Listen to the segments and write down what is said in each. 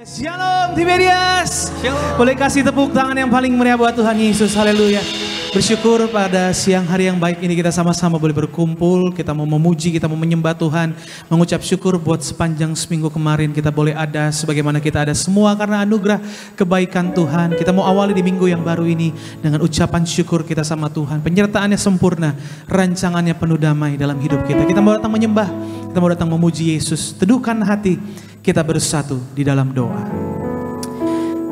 Shalom Tiberias. Boleh kasih tepuk tangan yang paling meriah buat Tuhan Yesus. Haleluya. Bersyukur pada siang hari yang baik ini kita sama-sama boleh berkumpul. Kita mau memuji, kita mau menyembah Tuhan. Mengucap syukur buat sepanjang seminggu kemarin kita boleh ada sebagaimana kita ada semua karena anugerah kebaikan Tuhan. Kita mau awali di minggu yang baru ini dengan ucapan syukur kita sama Tuhan. Penyertaannya sempurna, rancangannya penuh damai dalam hidup kita. Kita mau datang menyembah, kita mau datang memuji Yesus. Teduhkan hati, kita bersatu di dalam doa.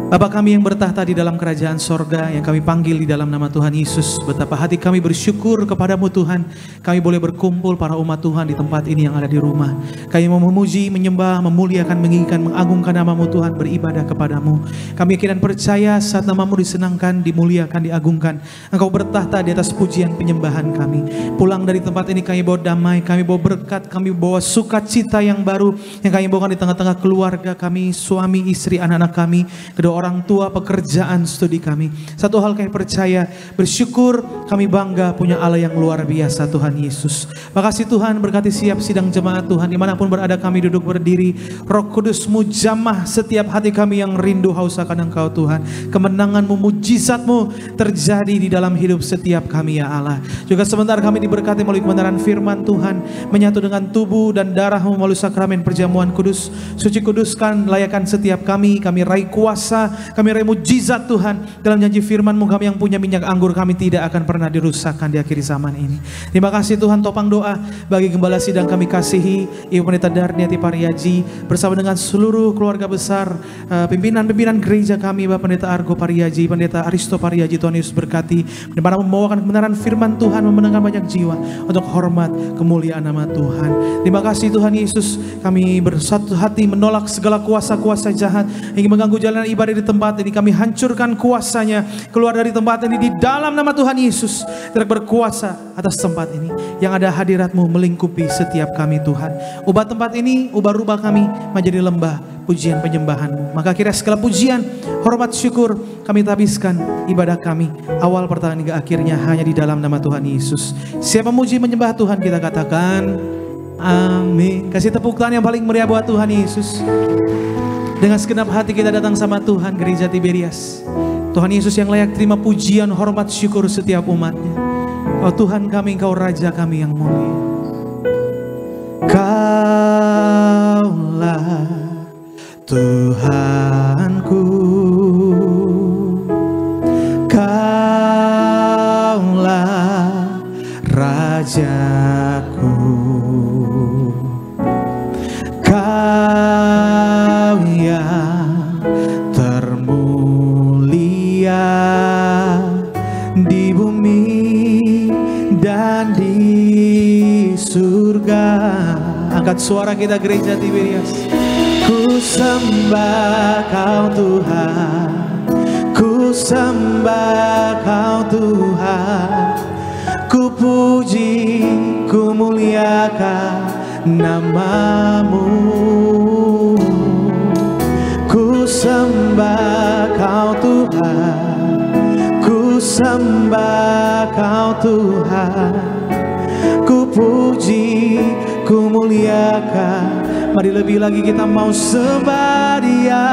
Bapa kami yang bertahta di dalam kerajaan sorga, yang kami panggil di dalam nama Tuhan Yesus, betapa hati kami bersyukur kepadamu Tuhan. Kami boleh berkumpul para umat Tuhan di tempat ini yang ada di rumah. Kami mau memuji, menyembah, memuliakan, menginginkan, mengagungkan namamu Tuhan, beribadah kepadamu. Kami yakin dan percaya saat namamu disenangkan, dimuliakan, diagungkan, Engkau bertahta di atas pujian penyembahan kami. Pulang dari tempat ini kami bawa damai, kami bawa berkat, kami bawa sukacita yang baru yang kami bawakan di tengah-tengah keluarga kami, suami, istri, anak-anak kami, kedua orang tua, pekerjaan, studi kami. Satu hal kami percaya, bersyukur, kami bangga punya Allah yang luar biasa Tuhan Yesus. Makasih Tuhan, berkati siap sidang jemaat Tuhan, dimanapun berada kami duduk berdiri. Roh Kudus-Mu jamah setiap hati kami yang rindu haus akan Engkau Tuhan. Kemenangan-Mu, mujizat-Mu terjadi di dalam hidup setiap kami ya Allah. Juga sebentar kami diberkati melalui kebenaran firman Tuhan, menyatu dengan tubuh dan darah-Mu melalui sakramen perjamuan kudus. Suci kuduskan, layakan setiap kami raih kuasa, kami raih mujizat Tuhan. Dalam janji firman-Mu, kami yang punya minyak anggur kami tidak akan pernah dirusakkan di akhir zaman ini. Terima kasih Tuhan, topang doa bagi gembala sidang kami kasihi Ibu Pendeta Darniati Pariaji bersama dengan seluruh keluarga besar, pimpinan-pimpinan gereja kami, Bapak Pendeta Argo Pariaji, Pendeta Aristo Pariaji. Tuhan Yesus berkati, dimana membawakan kebenaran firman Tuhan, memenangkan banyak jiwa untuk hormat kemuliaan nama Tuhan. Terima kasih Tuhan Yesus, kami bersatu hati menolak segala kuasa-kuasa jahat yang mengganggu jalanan ibadah di tempat ini. Kami hancurkan kuasanya, keluar dari tempat ini di dalam nama Tuhan Yesus. Tidak berkuasa atas tempat ini. Yang ada hadirat-Mu melingkupi setiap kami Tuhan. Ubah tempat ini, ubah-rubah kami menjadi lembah pujian penyembahan-Mu. Maka kira segala pujian, hormat, syukur kami tabiskan ibadah kami awal pertengahan hingga akhirnya hanya di dalam nama Tuhan Yesus. Siapa memuji menyembah Tuhan kita katakan amin. Kasih tepuk tangan yang paling meriah buat Tuhan Yesus. Dengan segenap hati kita datang sama Tuhan, Gereja Tiberias. Tuhan Yesus yang layak terima pujian, hormat, syukur setiap umatnya. Oh Tuhan kami, Engkau Raja kami yang mulia. Kaulah Tuhanku, Kaulah Rajaku, Kau yang termulia di bumi dan di surga. Angkat suara kita Gereja Tiberias. Ku sembah Kau Tuhan, ku sembah Kau Tuhan, ku puji, ku muliakan namamu. Ku sembah Kau Tuhan, ku sembah Kau Tuhan, ku puji, ku muliakan. Mari lebih lagi kita mau sembah Dia.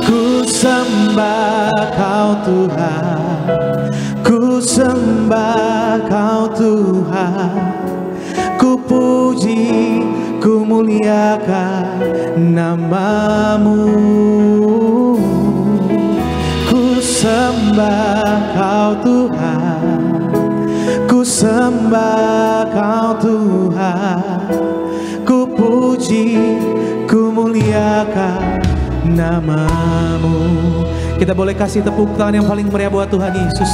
Ku sembah Kau Tuhan, ku sembah Kau Tuhan, ku puji, ku muliakan namamu. Ku sembah Kau Tuhan, ku sembah Kau Tuhan, ku puji, ku muliakan namamu. Kita boleh kasih tepuk tangan yang paling meriah buat Tuhan Yesus.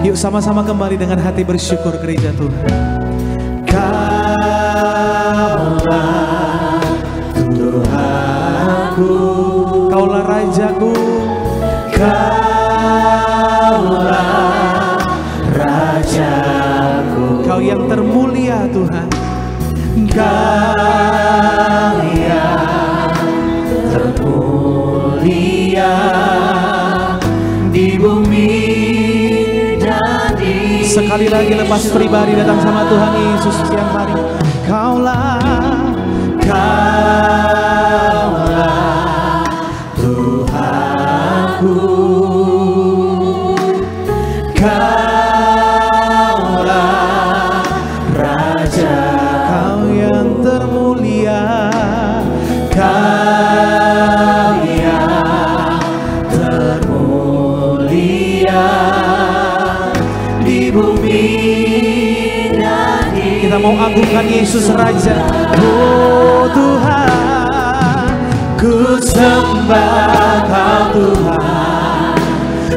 Yuk sama-sama kembali dengan hati bersyukur Gereja Tuhan. Kaulah Tuhanku, Kaulah Rajaku, Kaulah Rajaku, Kau yang termulia Tuhan, Kau yang termulia di bumi dan di. Sekali lagi lepas pribadi datang sama Tuhan Yesus siang hari. Kaulah, Kaulah agungkan Yesus Raja. Oh Tuhan, ku sembah Kau Tuhan,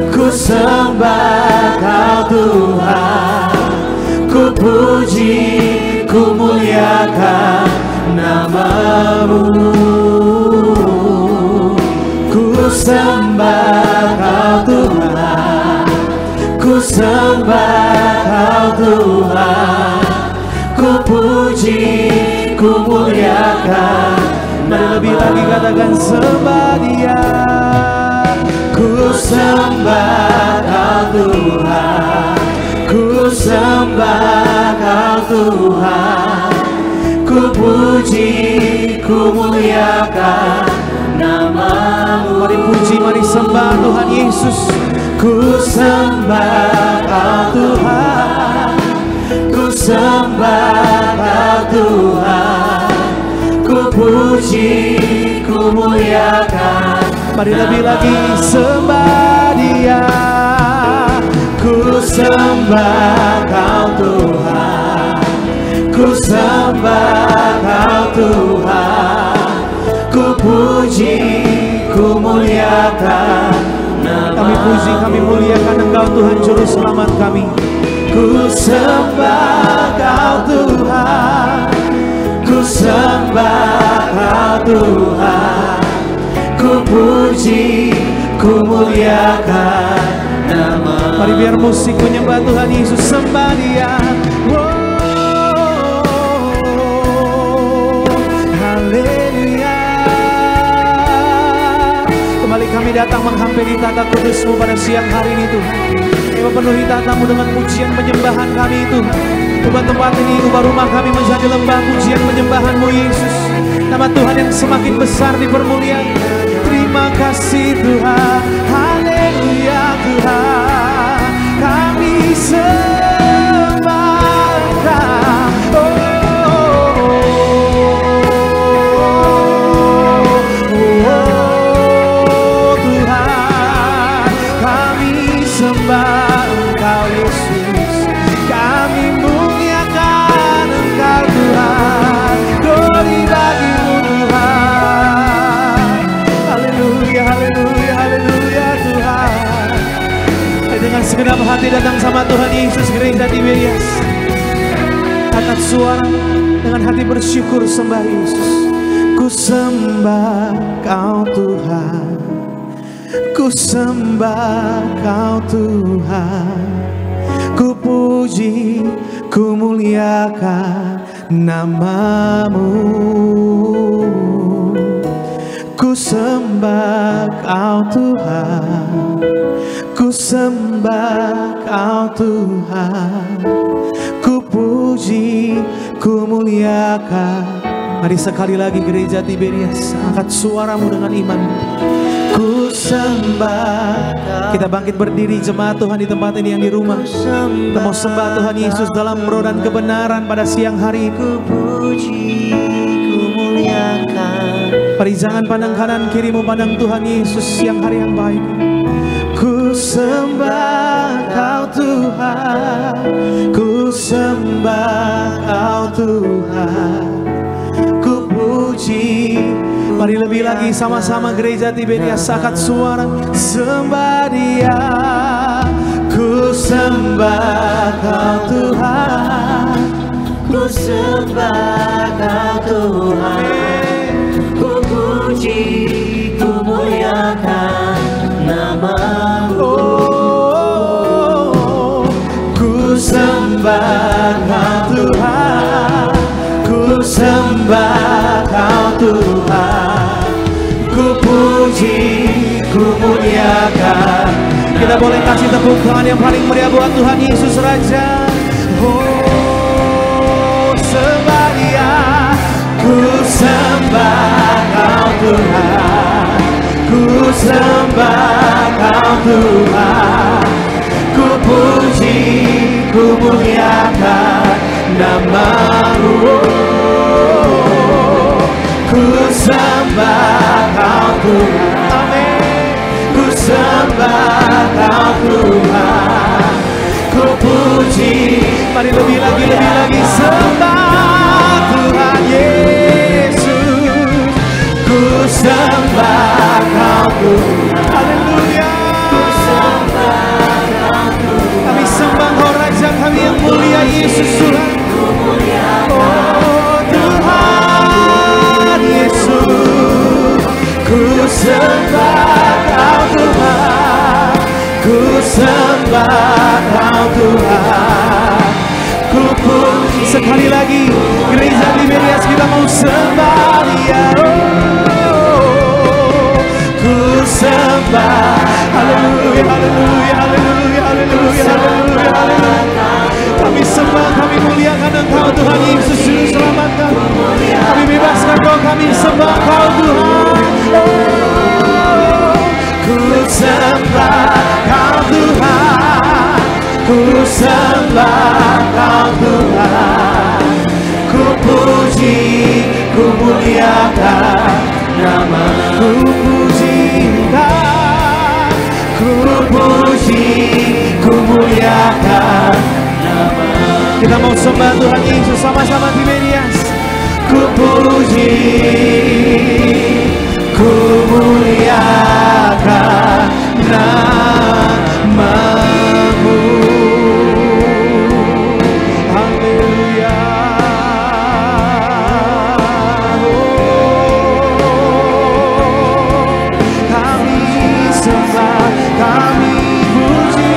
ku sembah Kau Tuhan, ku puji, ku muliakan nama-Mu. Ku sembah Kau Tuhan, ku sembah Kau Tuhan, ku puji, ku muliakan. Mari lebih lagi katakan sembah Dia. Ku sembah Kau Tuhan, ku sembah Kau Tuhan, ku puji, ku muliakan nama-Mu. Mari puji, mari sembah Tuhan Yesus. Ku sembah Kau Tuhan, ku sembah Kau Tuhan, ku puji, ku muliakan. Mari lebih lagi sembah Dia. Ku sembah Kau Tuhan, ku sembah Kau Tuhan, ku puji, ku muliakan. Kami puji, kami muliakan Engkau Tuhan Juru Selamat kami. Ku sembah Kau Tuhan, ku sembah Kau Tuhan, ku puji, ku muliakan nama. Mari biar musik menyembah Tuhan Yesus, sembah Dia. Haleluya. Kembali kami datang menghampiri tata kudus-Mu pada siang hari ini Tuhan. Kami penuhi tata-Mu dengan pujian penyembahan kami Tuhan. Ubah tempat ini, ubah rumah kami menjadi lembah pujian penyembahan-Mu Yesus. Nama Tuhan yang semakin besar dipermuliakan. Terima kasih Tuhan. Haleluya Tuhan. Kami sembah Kau. Tuhan, kami sembah Engkau Yesus. Kami muliakan Engkau Tuhan. Glory bagi-Mu Tuhan. Haleluya, haleluya, haleluya Tuhan. Dengan segenap hati datang sama Tuhan Yesus, gereja Tiberias. Angkat suara dengan hati bersyukur sembah Yesus. Ku sembah Kau Tuhan, ku sembah Kau Tuhan, ku puji, ku muliakan nama-Mu. Ku sembah Kau Tuhan, ku sembah Kau Tuhan, ku puji, ku muliakan. Mari sekali lagi gereja Tiberias, angkat suaramu dengan iman. Ku sembah. Kita bangkit berdiri jemaat Tuhan di tempat ini yang di rumah. Kita mau sembah Tuhan Yesus dalam roh dan kebenaran pada siang hari ini. Ku puji, ku muliakan. Mari jangan pandang kanan kirimu, pandang Tuhan Yesus siang hari yang baik. Ku sembah Kau Tuhan, ku sembah Kau Tuhan, ku puji. Mari lebih lagi sama-sama gereja Tiberias, angkat suara sembah Dia. Ku sembah Kau Tuhan, ku sembah Kau Tuhan, ku puji, ku muliakan nama-Mu. Ku sembah Kau Tuhan, ku sembah Kau Tuhan, ku puji, ku muliakan. Kita boleh kasih tepuk tangan yang paling meriah buat Tuhan Yesus Raja. Oh, sembah Dia. Ku sembah Kau Tuhan, ku sembah Kau Tuhan, ku puji, ku muliakan nama-Mu. Ku sembah Kau Tuhan, amin. Ku sembah Kau Tuhan, ku puji. Mari lebih lagi sembah. sembah Kau Tuhan. Haleluya. Kami sembah Kau Raja kami yang mulia, Yesus Tuhan. Oh Tuhan Yesus, ku sembah Kau Tuhan, ku sembah Kau Tuhan, ku puji. Sekali lagi gereja Tiberias kita mau sembah Dia. Ku sembah. Haleluya, haleluya, haleluya, haleluya, haleluya, haleluya. Kami sembah, kami muliakan Engkau Tuhan Yesus Juru Selamat kami. Kami bebaskan Kau, kami sembah Kau Tuhan. Ku sembah Kau Tuhan, ku sembah Kau Tuhan, ku puji, ku muliakan nama-Mu. Ku puji, ku muliakan nama. Kita mau sembah Tuhan Yesus sama-sama di Tiberias. Ku puji, ku muliakan nama-Mu. Haleluya. Kami sembah, kami puji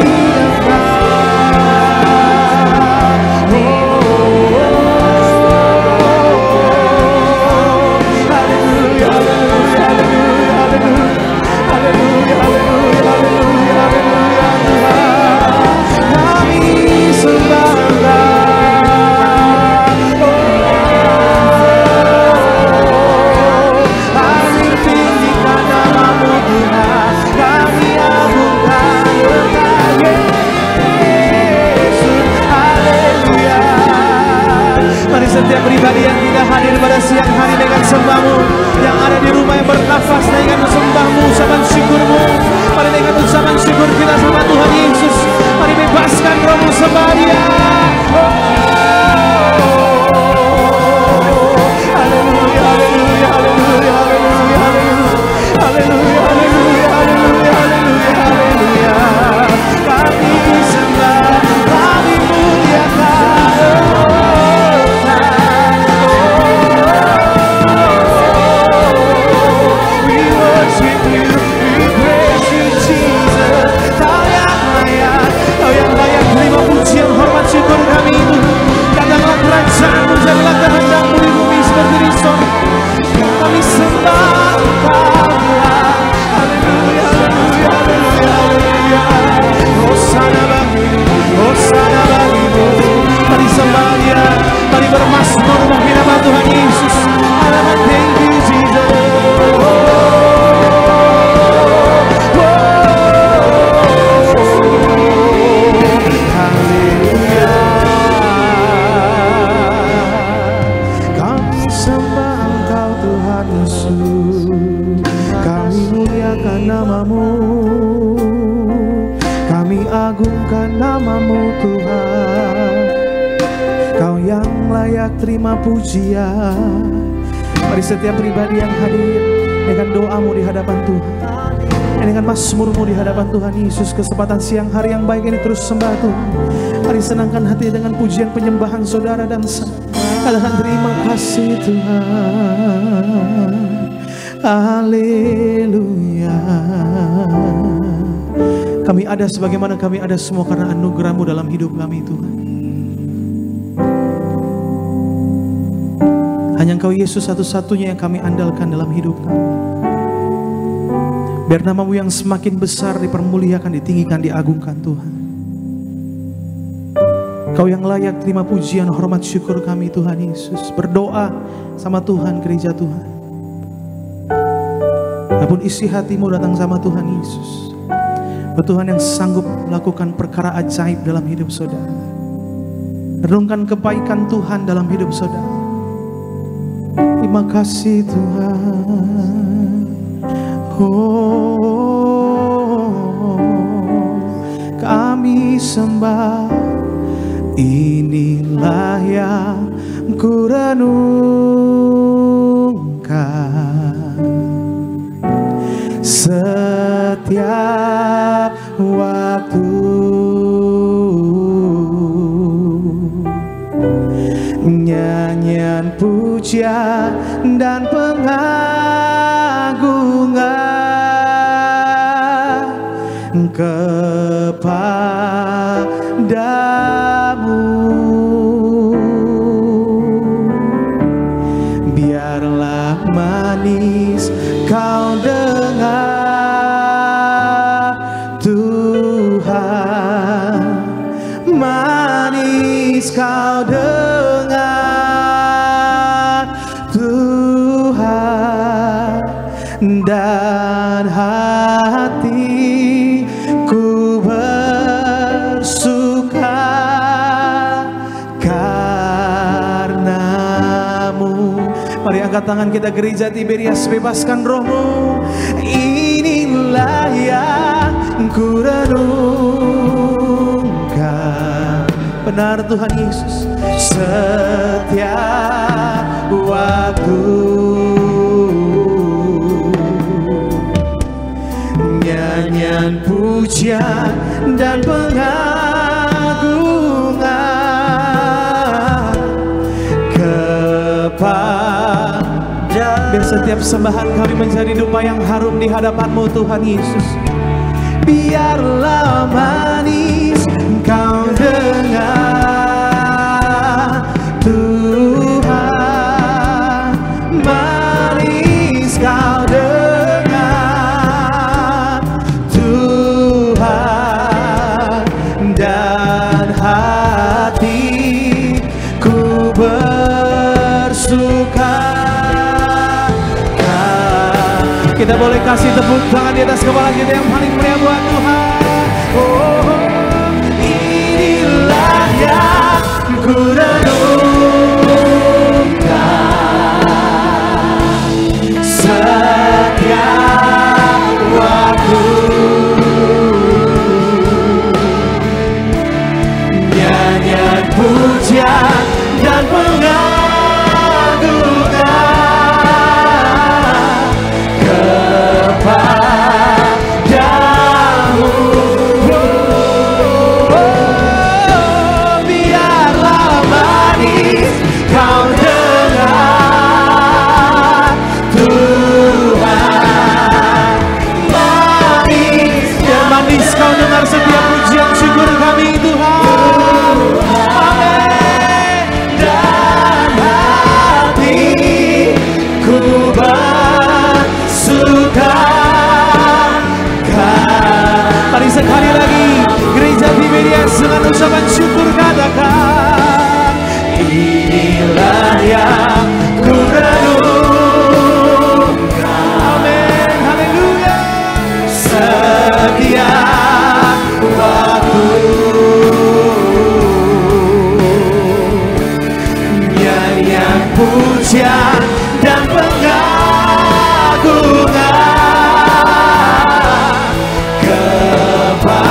setiap pribadi yang tidak hadir pada siang hari dengan sembah-Mu, yang ada di rumah yang bernafas dengan sembah-Mu, ucapan syukur-Mu. Mari dengan ucapan syukur kita sama Tuhan Yesus, mari bebaskan roh-Mu, sembah Dia. Haleluya, haleluya, haleluya, haleluya, haleluya, haleluya, haleluya, haleluya, haleluya. Kami sembah, kami muliakan. Pujian, hormat, syukur kami itu. Datanglah kerajaan-Mu, jadilah kehendak-Mu di bumi seperti di sorga. Kami sembah Engkau Tuhan. Haleluya, haleluya, haleluya, haleluya. Hosana bagi-Mu, hosana bagi-Mu. Mari sembah Dia, mari bermasmur bagi nama Tuhan Yesus. Haleluya, thank you Jesus. Nama-Mu, kami agungkan nama-Mu Tuhan. Kau yang layak terima pujian. Mari setiap pribadi yang hadir dengan doa-Mu di hadapan Tuhan, dengan mazmur-Mu di hadapan Tuhan Yesus, kesempatan siang hari yang baik ini terus sembah Tuhan. Mari senangkan hati dengan pujian penyembahan saudara dan saya. Katakan terima kasih Tuhan. Haleluya. Kami ada sebagaimana kami ada semua karena anugerah-Mu dalam hidup kami Tuhan. Hanya Engkau Yesus satu-satunya yang kami andalkan dalam hidup kami. Biar nama-Mu yang semakin besar dipermuliakan, ditinggikan, diagungkan Tuhan. Kau yang layak terima pujian, hormat, syukur kami Tuhan Yesus. Berdoa sama Tuhan, gereja Tuhan. Apapun isi hatimu datang sama Tuhan Yesus. Tuhan yang sanggup melakukan perkara ajaib dalam hidup saudara. Renungkan kebaikan Tuhan dalam hidup saudara. Terima kasih Tuhan. Oh, kami sembah. Inilah yang ku renungkan. setiap waktu. Nyanyian pujian dan pengagungan kepadamu. Biarlah manis kau dengar Tuhan, manis kau dengar Tuhan, dan hatiku bersuka karenamu. Mari angkat tangan kita, gereja Tiberias, bebaskan rohmu. Inilah yang ku renungkan. Benar Tuhan Yesus, setiap waktu. Nyanyian pujian dan pengagungan kepada. Biar setiap sembahan kami menjadi dupa yang harum di hadapan-Mu Tuhan Yesus. Biarlah manis kau dengar Tuhan, manis kau dengar Tuhan, dan hatiku bersuka. Kita boleh kasih tepuk tangan di atas kepala kita yang paling meriah buat Tuhan. Oh, inilah yang ku renungkan setiap waktu. Nyanyian pujian dan pengagungan kepadamu. Biarlah manis kau dengar Tuhan, manis, ya manis kau dengar setiap pujian syukur kami Tuhan. Amin. Dan hatiku bersuka. Mari sekali lagi gereja Tiberias dengan ucapan syukur katakan, inilah yang ku renungkan. Amin, haleluya. Setiap waktu. Nyanyian pujian dan pengagungan kepadamu.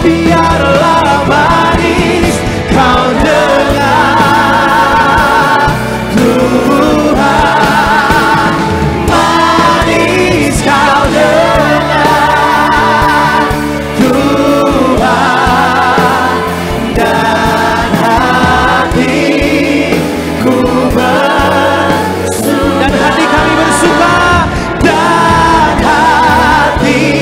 Biarlah manis kau dengar Tuhan, manis kau dengar Tuhan, dan hatiku bersuka, dan hati kami bersuka, dan hatiku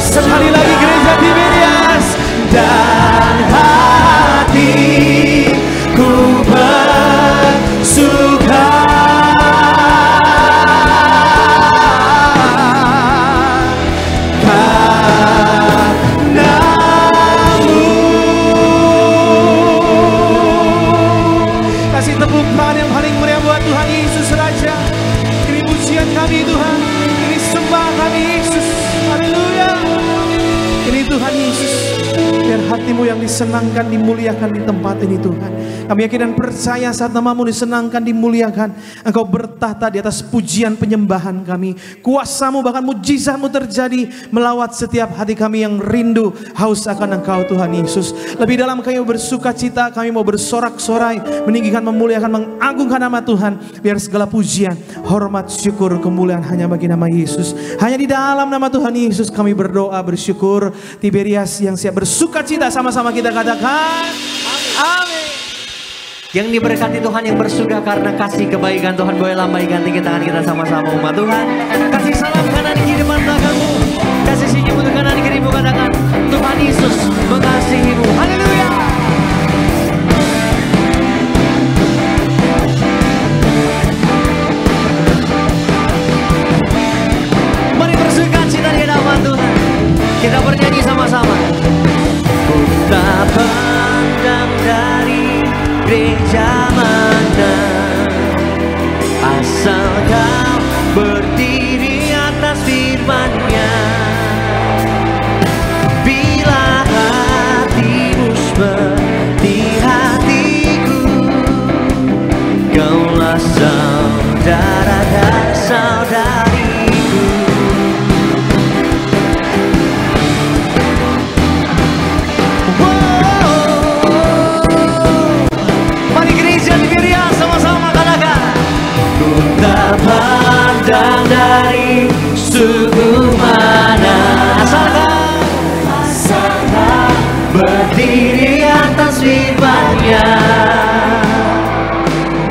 sekali lagi gereja Tiberias, dan hatiku bersuka karenamu. Kasih tepuk tangan yang paling meriah buat Tuhan Yesus Raja. Ini pujian kami Tuhan, ini sembah kami Yesus. Haleluya. Ini Tuhan Yesus. biar hatimu yang disenangkan, dimuliakan di tempat ini Tuhan. Kami yakin dan percaya saat namamu disenangkan, dimuliakan, Engkau bertahta di atas pujian penyembahan kami. Kuasamu bahkan mujizatmu terjadi melawat setiap hati kami yang rindu haus akan Engkau Tuhan Yesus. Lebih dalam kami bersuka cita, kami mau bersorak-sorai, meninggikan, memuliakan, mengagungkan nama Tuhan. Biar segala pujian, hormat, syukur, kemuliaan hanya bagi nama Yesus. Hanya di dalam nama Tuhan Yesus kami berdoa, bersyukur. Tiberias yang siap bersuka cita, sama-sama kita katakan amin. Yang diberkati Tuhan, yang bersuka karena kasih kebaikan Tuhan, boleh lambaikan tinggi tangan kita sama-sama umat Tuhan. Kasih salam kanan kiri depan belakangmu, kasih senyum untuk kanan kirimu, katakan Tuhan Yesus mengasihimu. Haleluya. Mari bersuka cita di hadapan Tuhan. Kita bernyanyi sama-sama. Ku tak pandang dari gereja mana, asal kau berdiri atas firman-Nya. Bila hatimu seperti hatiku, kaulah saudara dan saudariku. Pandang dari suku mana, asalkan berdiri atas firman-Nya.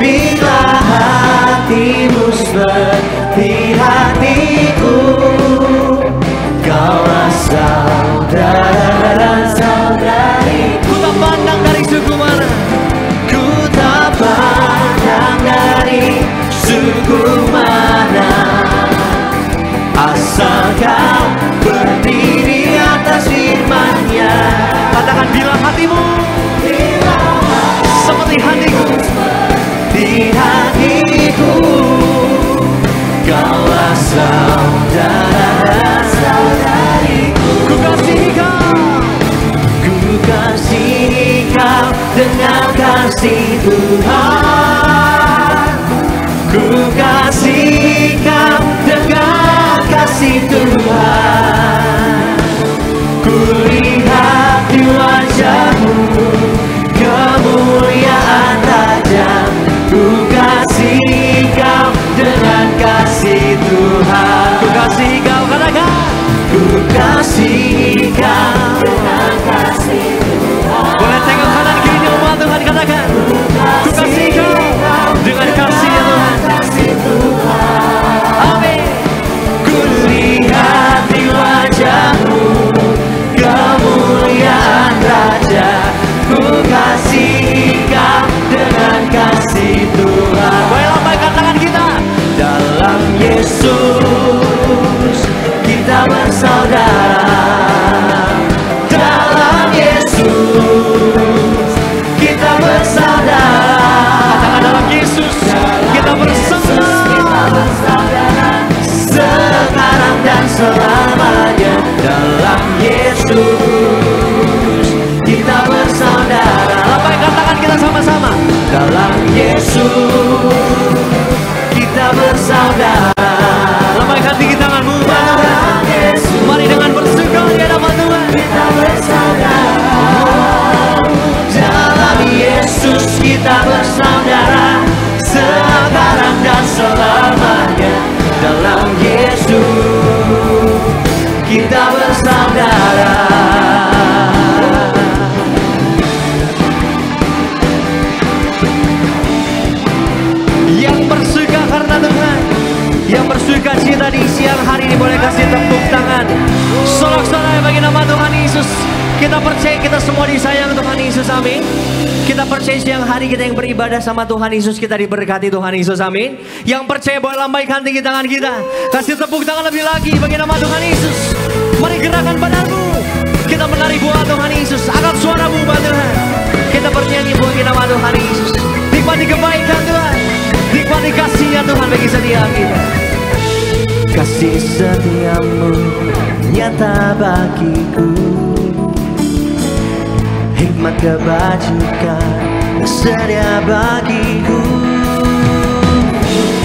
Bila hatimu seperti hatiku, kaulah saudara dan saudariku. Ku tak pandang dari suku mana, ku tak pandang dari suku mana, asal kau berdiri atas firman-Nya. Katakan bila hatimu seperti hatiku, di hatiku, kaulah saudara dan saudariku. Ku kasih kau dengan kasih Tuhan. Ku kasih kau dengan kasih Tuhan. Ku lihat di wajah-Mu kemuliaan tajam. Ku kasih kau dengan kasih Tuhan. Ku kasih kau, katakan. Ku kasih kau dengan kasih Tuhan. Boleh tengok kanan kiri umat Tuhan, katakan. Ku kasih kau dengan kasih Tuhan. Amin. Ku lihat di wajah-Mu kemuliaan Raja. Ku kasih kau dengan kasih Tuhan. Boleh lambaikan tangan kita. Dalam Yesus kita bersaudara. Dalam Yesus kita bersaudara. Katakan dalam Yesus kita bersaudara. Sekarang dan selamanya. Dalam Yesus kita bersaudara. Lambaikan tangan kita sama-sama. Dalam Yesus kita bersaudara. Lambaikan tinggi tanganmu. Mari dengan bersuka di hadapan Tuhan. Kita bersaudara. Dalam Yesus kita bersaudara. Sekarang dan selamanya. Dalam Yesus kita bersaudara. Yang bersuka karena Tuhan, yang bersuka cita di siang hari ini, boleh kasih tepuk tangan sorak-sorai bagi nama Tuhan Yesus. Kita percaya kita semua disayang Tuhan Yesus, amin. Kita percaya siang hari kita yang beribadah sama Tuhan Yesus, kita diberkati Tuhan Yesus, amin. Yang percaya boleh lambaikan tinggi tangan kita. Kasih tepuk tangan lebih lagi bagi nama Tuhan Yesus. Mari gerakan badanmu. Kita menari buat Tuhan Yesus. Angkat suaramu buat Tuhan. Kita bernyanyi buat nama Tuhan Yesus. Nikmati kebaikan Tuhan. Nikmati kasih-Nya Tuhan bagi setiap kita. Kasih setiamu nyata bagiku. hikmat kebajikan tersedia bagiku.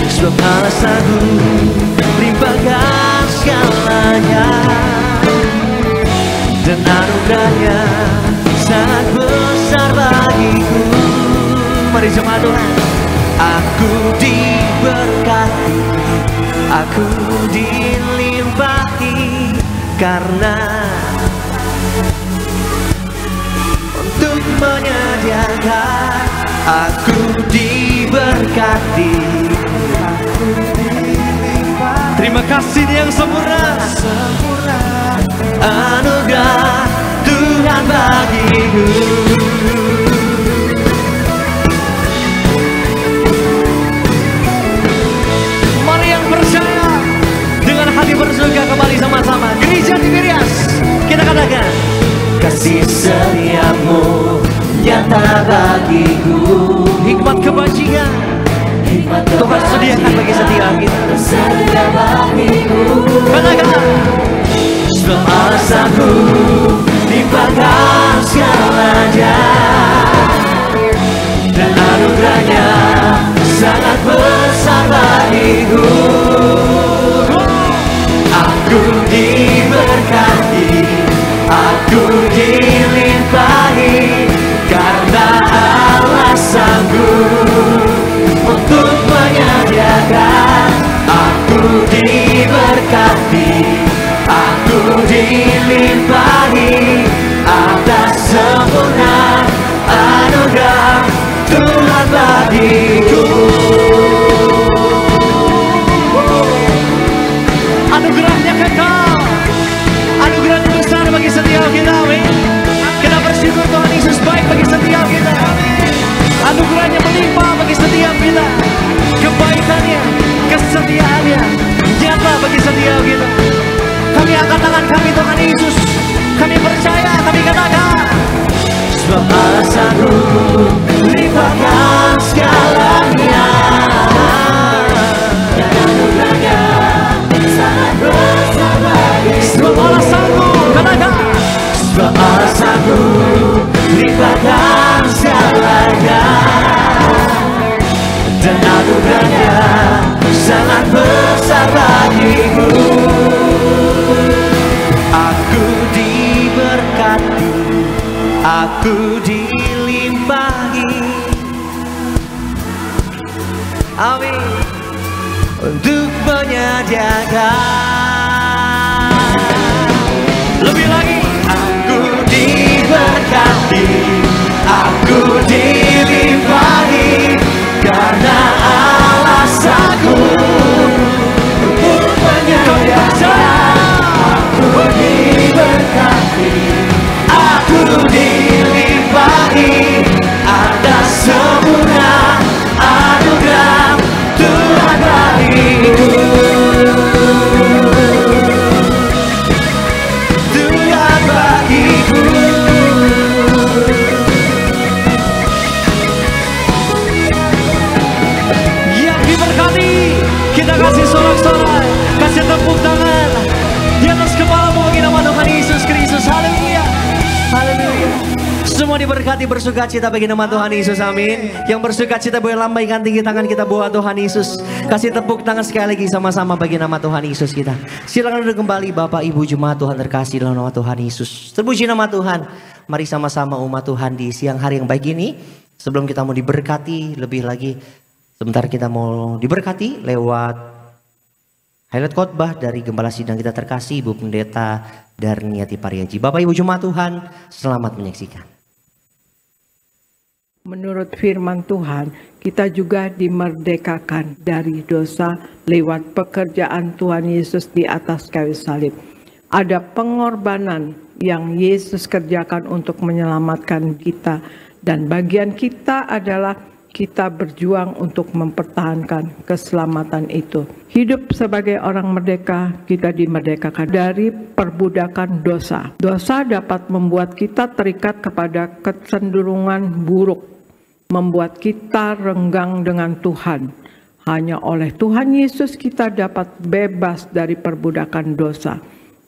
Sebab Allah sanggup limpahkan segalanya, dan anugerahnya sangat besar bagiku. Mari jemaat Tuhan. Aku diberkati, aku dilimpahi, karena untuk menyediakan. Aku diberkati, aku dilimpahi. Terima kasih yang sempurna, anugerah Tuhan bagiku. Mari yang percaya dengan hati bersyukur kembali sama-sama. Gereja Tiberias, kita katakan, kasih setiamu nyata bagiku, hikmat kebajikan Tuhan sediakan bagi setiap kita. Katakan, sebab Allah sanggup limpahkan segalanya, dan anugerahnya sangat besar bagiku. Aku diberkati, aku dilimpahi, karena Allah sanggup untuk menyediakan. Aku diberkati, aku dilimpahi, atas sempurna anugerah Tuhan bagiku. Anugerahnya kekal, anugerahnya besar bagi setiap kita. Kita bersyukur Tuhan Yesus baik bagi setiap kita. Anugerahnya melimpah bagi setiap kita. Kebaikannya, kesetiaannya nyata bagi setiap kita. Kami angkat tangan kami Tuhan Yesus. Kami percaya, kami katakan, sebab Allah sanggup limpahkan segalanya, dan anugerahnya sangat besar bagiku. Sebab Allah sanggup, katakan, sebab Allah sanggup limpahkan segalanya, dan anugerahnya sangat besar bagiku. Aku diberkati, aku dilimpahi, amin, untuk menyediakan. Lebih lagi, aku diberkati, aku dilimpahi, karena Allah sanggup untuk menyediakan. Aku diberkati, aku dilimpahi, atas sempurna anugerah Tuhan bagiku. Tuhan bagiku. Yang diberkati, kita kasih sorak-sorai, kasih tepuk tangan di atas kepalamu bagi nama Tuhan Yesus Kristus. Haleluya, haleluya. Semua diberkati, bersukacita bagi nama Tuhan Yesus, amin. Yang bersukacita boleh lambaikan tinggi tangan kita buat Tuhan Yesus. Kasih tepuk tangan sekali lagi sama-sama bagi nama Tuhan Yesus kita. Silakan duduk kembali Bapak Ibu jemaat Tuhan terkasih dalam nama Tuhan Yesus. Terpuji nama Tuhan. Mari sama-sama umat Tuhan di siang hari yang baik ini. Sebelum kita mau diberkati lebih lagi, sebentar kita mau diberkati lewat highlight khotbah dari Gembala Sidang kita terkasih Ibu Pendeta Darniati Pariaji. Bapak Ibu jemaat Tuhan, selamat menyaksikan. Menurut firman Tuhan, kita juga dimerdekakan dari dosa lewat pekerjaan Tuhan Yesus di atas kayu salib. Ada pengorbanan yang Yesus kerjakan untuk menyelamatkan kita, dan bagian kita adalah kita berjuang untuk mempertahankan keselamatan itu. Hidup sebagai orang merdeka, kita dimerdekakan dari perbudakan dosa. Dosa dapat membuat kita terikat kepada kecenderungan buruk, membuat kita renggang dengan Tuhan. Hanya oleh Tuhan Yesus kita dapat bebas dari perbudakan dosa.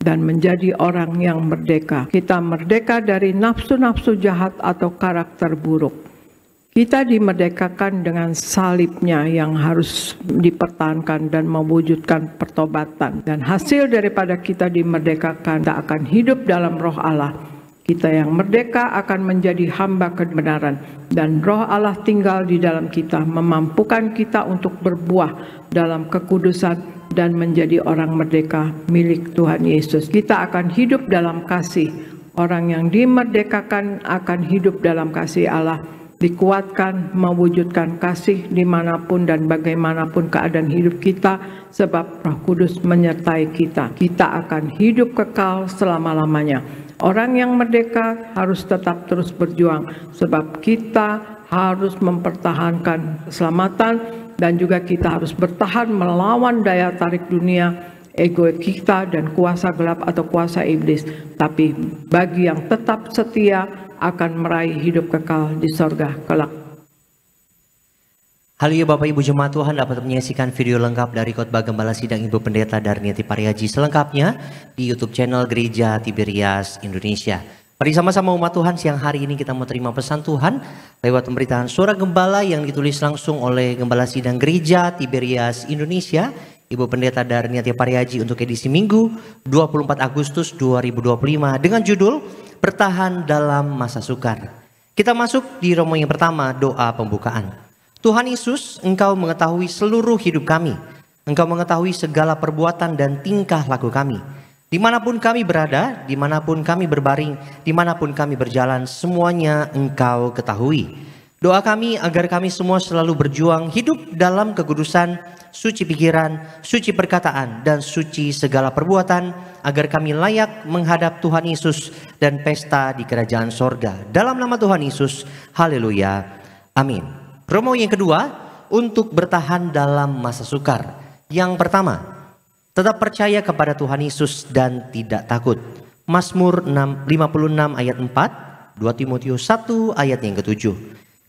dan menjadi orang yang merdeka. Kita merdeka dari nafsu-nafsu jahat atau karakter buruk. Kita dimerdekakan dengan salibnya yang harus dipertahankan dan mewujudkan pertobatan. Dan hasil daripada kita dimerdekakan, kita akan hidup dalam roh Allah. Kita yang merdeka akan menjadi hamba kebenaran. Dan roh Allah tinggal di dalam kita, memampukan kita untuk berbuah dalam kekudusan dan menjadi orang merdeka milik Tuhan Yesus. Kita akan hidup dalam kasih. Orang yang dimerdekakan akan hidup dalam kasih Allah. Dikuatkan mewujudkan kasih dimanapun dan bagaimanapun keadaan hidup kita, sebab Roh Kudus menyertai kita. Kita akan hidup kekal selama-lamanya. Orang yang merdeka harus tetap terus berjuang, sebab kita harus mempertahankan keselamatan dan juga kita harus bertahan melawan daya tarik dunia, ego kita dan kuasa gelap atau kuasa iblis. Tapi bagi yang tetap setia akan meraih hidup kekal di sorga kelak. Haleluya Bapak Ibu Jemaat Tuhan, dapat menyaksikan video lengkap dari khotbah Gembala Sidang Ibu Pendeta Darniati Pariaji selengkapnya di YouTube channel Gereja Tiberias Indonesia. Mari sama-sama umat Tuhan, siang hari ini kita mau terima pesan Tuhan lewat pemberitaan Suara Gembala yang ditulis langsung oleh Gembala Sidang Gereja Tiberias Indonesia, Ibu Pendeta Darniati Pariaji untuk edisi Minggu 24 Agustus 2025 dengan judul Bertahan dalam Masa Sukar. Kita masuk di romo yang pertama, doa pembukaan. Tuhan Yesus, Engkau mengetahui seluruh hidup kami. Engkau mengetahui segala perbuatan dan tingkah laku kami. Dimanapun kami berada, dimanapun kami berbaring, dimanapun kami berjalan, semuanya Engkau ketahui. Doa kami agar kami semua selalu berjuang hidup dalam kekudusan, suci pikiran, suci perkataan, dan suci segala perbuatan, agar kami layak menghadap Tuhan Yesus dan pesta di kerajaan sorga. Dalam nama Tuhan Yesus, haleluya, amin. Romo yang kedua, untuk bertahan dalam masa sukar. Yang pertama, tetap percaya kepada Tuhan Yesus dan tidak takut. Mazmur 56 ayat 4, 2 Timotius 1 ayat yang ke-7.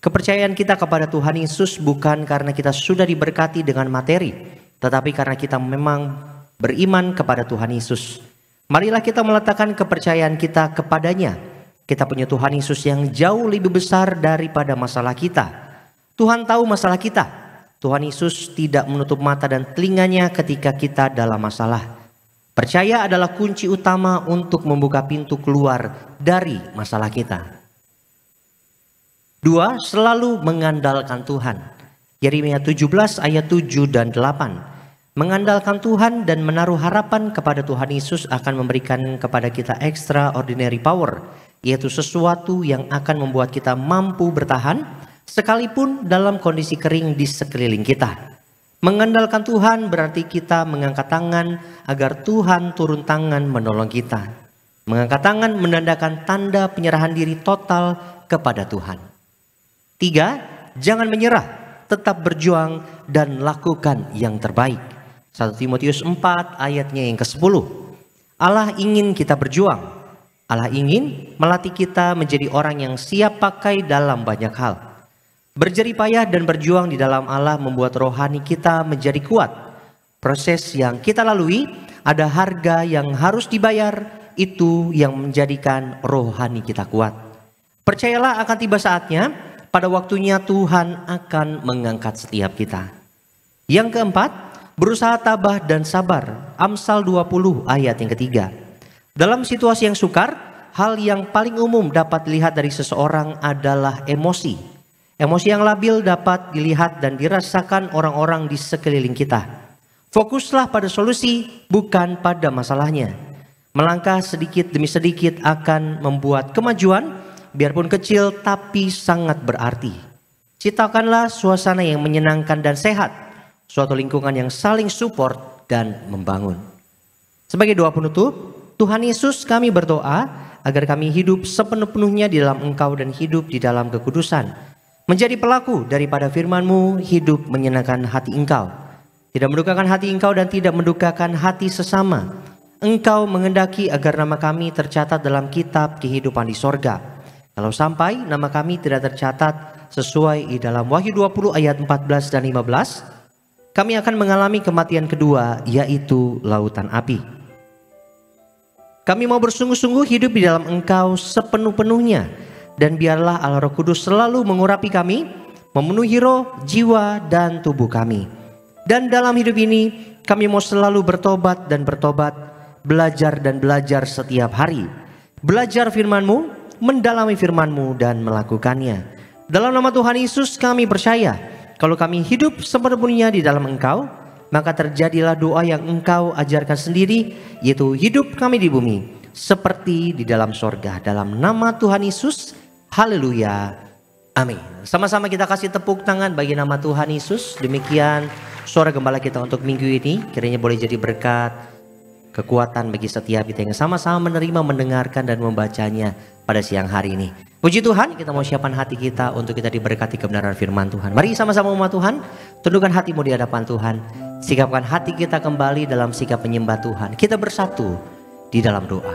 Kepercayaan kita kepada Tuhan Yesus bukan karena kita sudah diberkati dengan materi, tetapi karena kita memang beriman kepada Tuhan Yesus. Marilah kita meletakkan kepercayaan kita kepadanya. Kita punya Tuhan Yesus yang jauh lebih besar daripada masalah kita. Tuhan tahu masalah kita. Tuhan Yesus tidak menutup mata dan telinganya ketika kita dalam masalah. Percaya adalah kunci utama untuk membuka pintu keluar dari masalah kita. 2. Selalu mengandalkan Tuhan. Yeremia 17 ayat 7 dan 8. Mengandalkan Tuhan dan menaruh harapan kepada Tuhan Yesus akan memberikan kepada kita extraordinary power, yaitu sesuatu yang akan membuat kita mampu bertahan sekalipun dalam kondisi kering di sekeliling kita. Mengandalkan Tuhan berarti kita mengangkat tangan agar Tuhan turun tangan menolong kita. Mengangkat tangan menandakan tanda penyerahan diri total kepada Tuhan. 3. Jangan menyerah, tetap berjuang dan lakukan yang terbaik. 1 Timotius 4 ayatnya yang ke-10. Allah ingin kita berjuang. Allah ingin melatih kita menjadi orang yang siap pakai dalam banyak hal. Berjerih payah dan berjuang di dalam Allah membuat rohani kita menjadi kuat. Proses yang kita lalui ada harga yang harus dibayar, itu yang menjadikan rohani kita kuat. Percayalah akan tiba saatnya, pada waktunya Tuhan akan mengangkat setiap kita. Yang keempat, berusaha tabah dan sabar. Amsal 20 ayat yang ketiga. Dalam situasi yang sukar, hal yang paling umum dapat dilihat dari seseorang adalah emosi. Emosi yang labil dapat dilihat dan dirasakan orang-orang di sekeliling kita. Fokuslah pada solusi, bukan pada masalahnya. Melangkah sedikit demi sedikit akan membuat kemajuan, biarpun kecil tapi sangat berarti. Ciptakanlah suasana yang menyenangkan dan sehat, suatu lingkungan yang saling support dan membangun. Sebagai doa penutup, Tuhan Yesus, kami berdoa agar kami hidup sepenuh-penuhnya di dalam Engkau dan hidup di dalam kekudusan. Menjadi pelaku daripada firman-Mu, hidup menyenangkan hati Engkau. Tidak mendukakan hati Engkau dan tidak mendukakan hati sesama. Engkau mengendaki agar nama kami tercatat dalam kitab kehidupan di sorga. Kalau sampai nama kami tidak tercatat sesuai di dalam Wahyu 20 ayat 14 dan 15, kami akan mengalami kematian kedua, yaitu lautan api. Kami mau bersungguh-sungguh hidup di dalam Engkau sepenuh-penuhnya. Dan biarlah Allah Roh Kudus selalu mengurapi kami, memenuhi roh, jiwa, dan tubuh kami. Dan dalam hidup ini kami mau selalu bertobat dan bertobat, belajar dan belajar setiap hari. Belajar firman-Mu, mendalami firman-Mu dan melakukannya. Dalam nama Tuhan Yesus kami percaya, kalau kami hidup sepenuhnya di dalam Engkau, maka terjadilah doa yang Engkau ajarkan sendiri, yaitu hidup kami di bumi seperti di dalam sorga. Dalam nama Tuhan Yesus, haleluya, amin. Sama-sama kita kasih tepuk tangan bagi nama Tuhan Yesus. Demikian suara gembala kita untuk minggu ini, kiranya boleh jadi berkat, kekuatan bagi setiap kita yang sama-sama menerima, mendengarkan dan membacanya pada siang hari ini. Puji Tuhan, kita mau siapkan hati kita untuk kita diberkati kebenaran firman Tuhan. Mari sama-sama umat Tuhan, tundukkan hatimu di hadapan Tuhan. Sikapkan hati kita kembali dalam sikap penyembah Tuhan. Kita bersatu di dalam doa.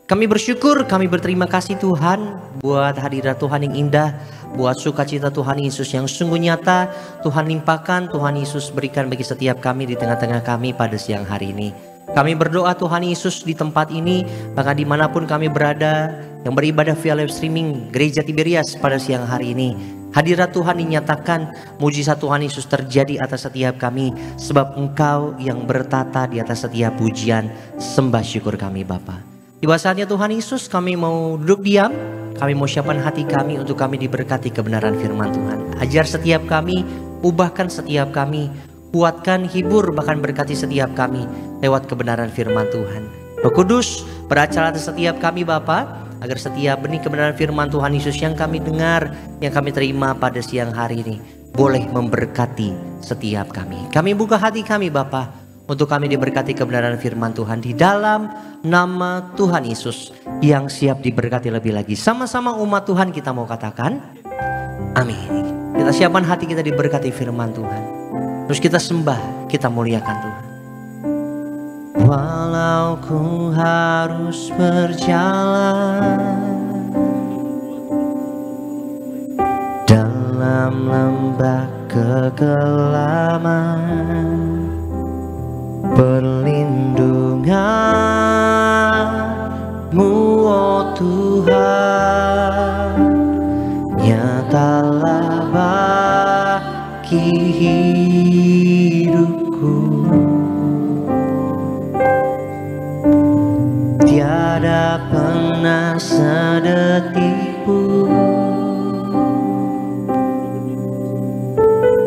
Kami bersyukur, kami berterima kasih Tuhan buat hadirat Tuhan yang indah, buat sukacita Tuhan Yesus yang sungguh nyata. Tuhan limpahkan, Tuhan Yesus berikan bagi setiap kami di tengah-tengah kami pada siang hari ini. Kami berdoa Tuhan Yesus di tempat ini, bahkan dimanapun kami berada, yang beribadah via live streaming Gereja Tiberias pada siang hari ini. Hadirat Tuhan dinyatakan, mujizat Tuhan Yesus terjadi atas setiap kami, sebab Engkau yang bertata di atas setiap pujian, sembah syukur kami Bapa. Tiba saatnya Tuhan Yesus, kami mau duduk diam, kami mau siapkan hati kami untuk kami diberkati kebenaran firman Tuhan. Ajar setiap kami, ubahkan setiap kami, kuatkan, hibur, bahkan berkati setiap kami lewat kebenaran firman Tuhan. Roh Kudus beracara atas setiap kami Bapa, agar setiap benih kebenaran firman Tuhan Yesus yang kami dengar, yang kami terima pada siang hari ini, boleh memberkati setiap kami. Kami buka hati kami Bapa, untuk kami diberkati kebenaran firman Tuhan di dalam nama Tuhan Yesus yang siap diberkati lebih lagi. Sama-sama umat Tuhan kita mau katakan amin. Kita siapkan hati kita diberkati firman Tuhan. Terus kita sembah, kita muliakan Tuhan. Walau ku harus berjalan dalam lembah kegelapan, perlindungan-Mu oh Tuhan nyatalah bagi hidupku. Tiada pernah sedetik pun,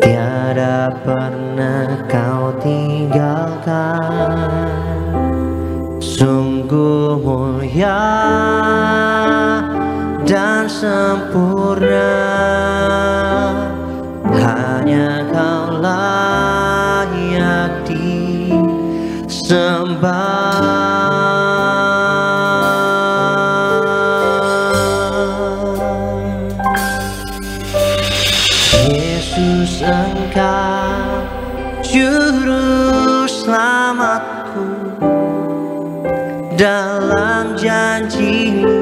tiada pernah Kau tinggalkan. Sungguh mulia dan sempurna, hanya Kau layak disembah. Yesus, Engkau juru selamatku, dalam janji-Mu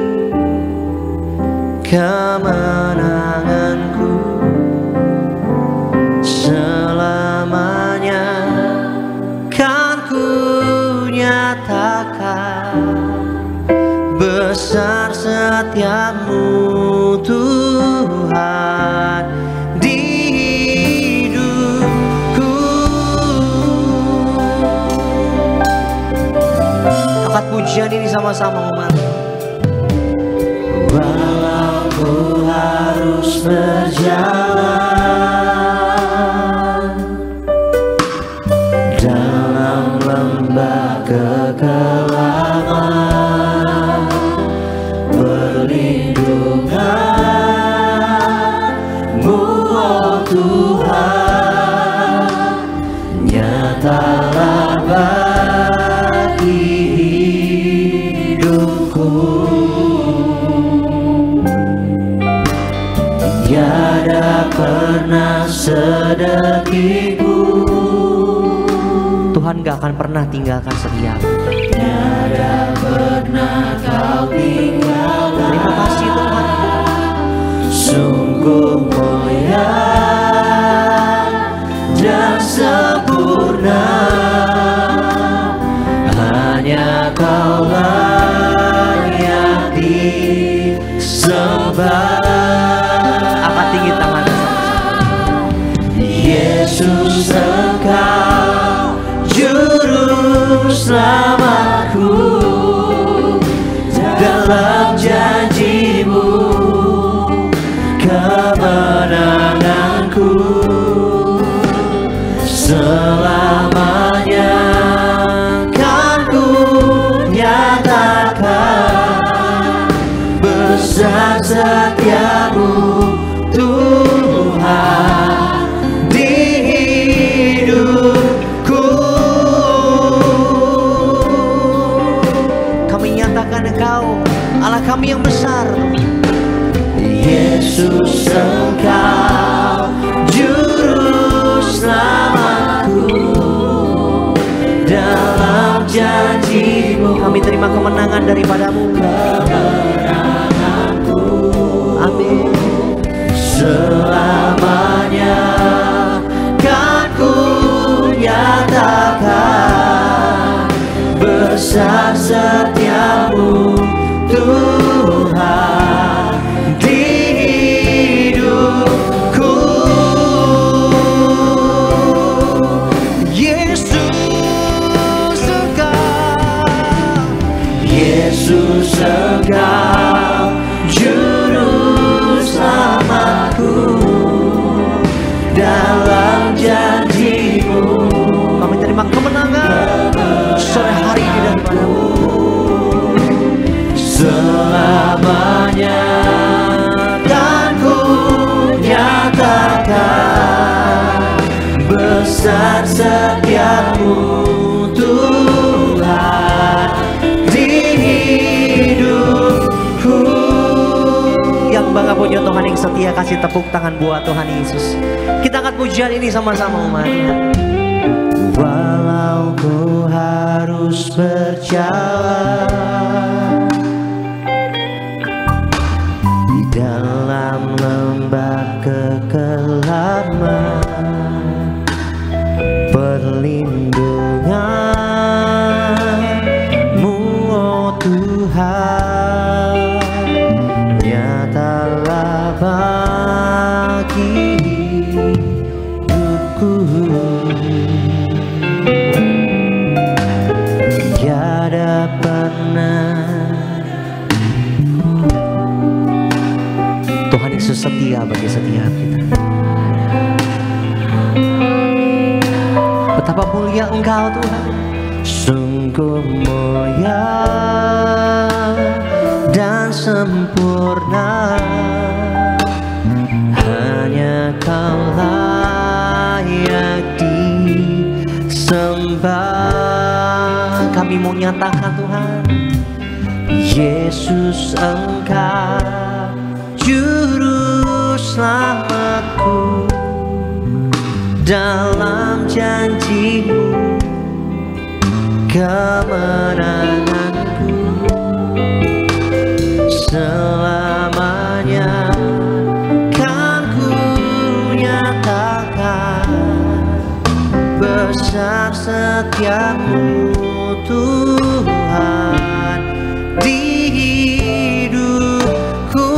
kemenanganku selamanya kan ku nyatakan. Besar setiap-Mu Tuhan di hidupku. Angkat pujian ini sama-sama umat. Walau ku harus berjalan dalam lembah kegelapan, perlindungan-Mu oh Tuhan nyatalah bagi hidupku. Tiada pernah sedetik pun Tuhan gak akan pernah tinggalkan setiap. Tiada pernah Kau tinggalkan. Terima kasih Tuhan. Sungguh mulia dan sempurna, hanya Kau dalam janji-Mu, kemenanganku selamanya kan ku nyatakan. Besar setiamu Tuhan di hidupku. Kami nyatakan Engkau Allah kami yang besar. Yesus, Engkau juru selamatku, dalam janji-Mu kami terima kemenangan daripada-Mu. Kemenanganku, amin. Selamanya kan ku nyatakan. Besar setiamu Tuhan di hidupku. Yesus Engkau, Yesus Engkau juru selamatku, dalam janji-Mu kami terima kemenangan sore hari ini daripada-Mu. Selamanya kan ku nyatakan. Besar setiamu Tuhan di hidupku. Yang bangga punya Tuhan yang setia, kasih tepuk tangan buat Tuhan Yesus. Kita angkat pujian ini sama-sama umat Tuhan. Walau ku harus berjalan di dalam lembah kekelaman, perlindungan-Mu oh Tuhan nyatalah bagi hidupku. Tiada pernah Tuhan Yesus setia bagi setiap kita. Betapa mulia Engkau Tuhan, sungguh mulia dan sempurna. Hanya Kau layak disembah. Kami mau nyatakan Tuhan, Yesus Engkau juru selamatku, dalam janji-Mu kemenanganku. Selamanya kan ku nyatakan. Besar setiamu Tuhan di hidupku.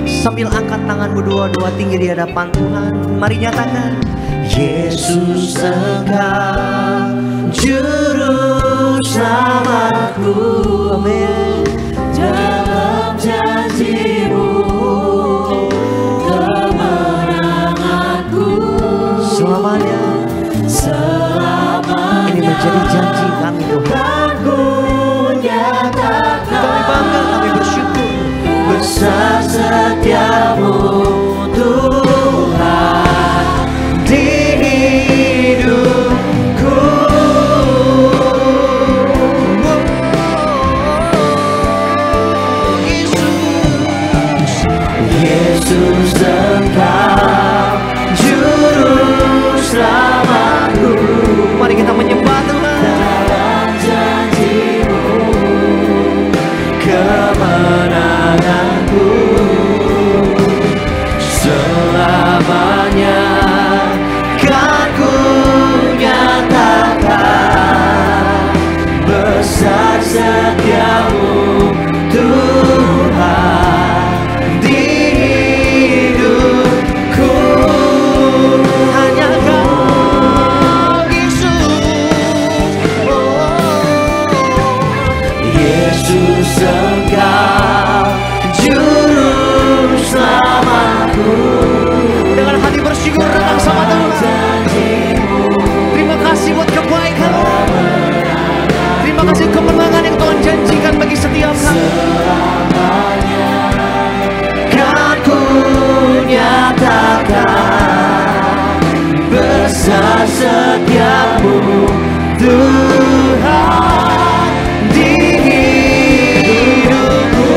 Sambil angkat tanganmu dua-dua tinggi di hadapan Tuhan, mari nyatakan, Yesus Engkau juru selamatku, amin. Dalam janji-Mu kemenanganku selamanya. Ini menjadi janji kami Tuhan. Kami bangga, kami bersyukur. Besar setiamu Tuhan di hidupku. Yesus Engkau juru selamatku. Mari kita menyembah Tuhan. Dalam janji-Mu kemenanganku selamanya kan ku nyatakan. Besar setiamu Tuhan di hidupku. Hanya Kau Yesus, oh ucapkan. Selamanya kan ku nyatakan besar setiamu Tuhan di hidupku.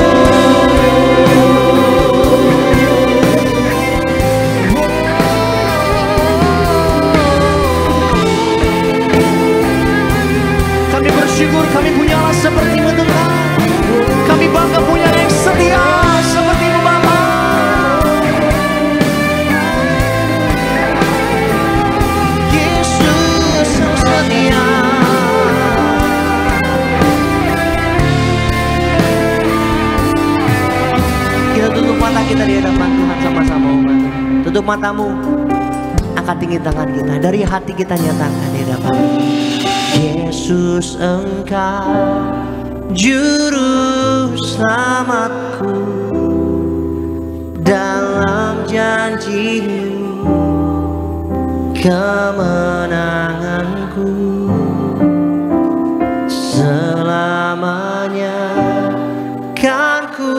Kami bersyukur kami punya Allah seperti-Mu Tuhan. Kami bangga punya yang setia seperti-Mu Bapa. Yesus yang setia. Kita tutup mata kita di hadapan Tuhan sama-sama umat. Tutup matamu, angkat tinggi tangan kita, dari hati kita nyatakan di hadapan Yesus, Engkau Juru Selamatku, dalam janji-Mu kemenanganku selamanya kan ku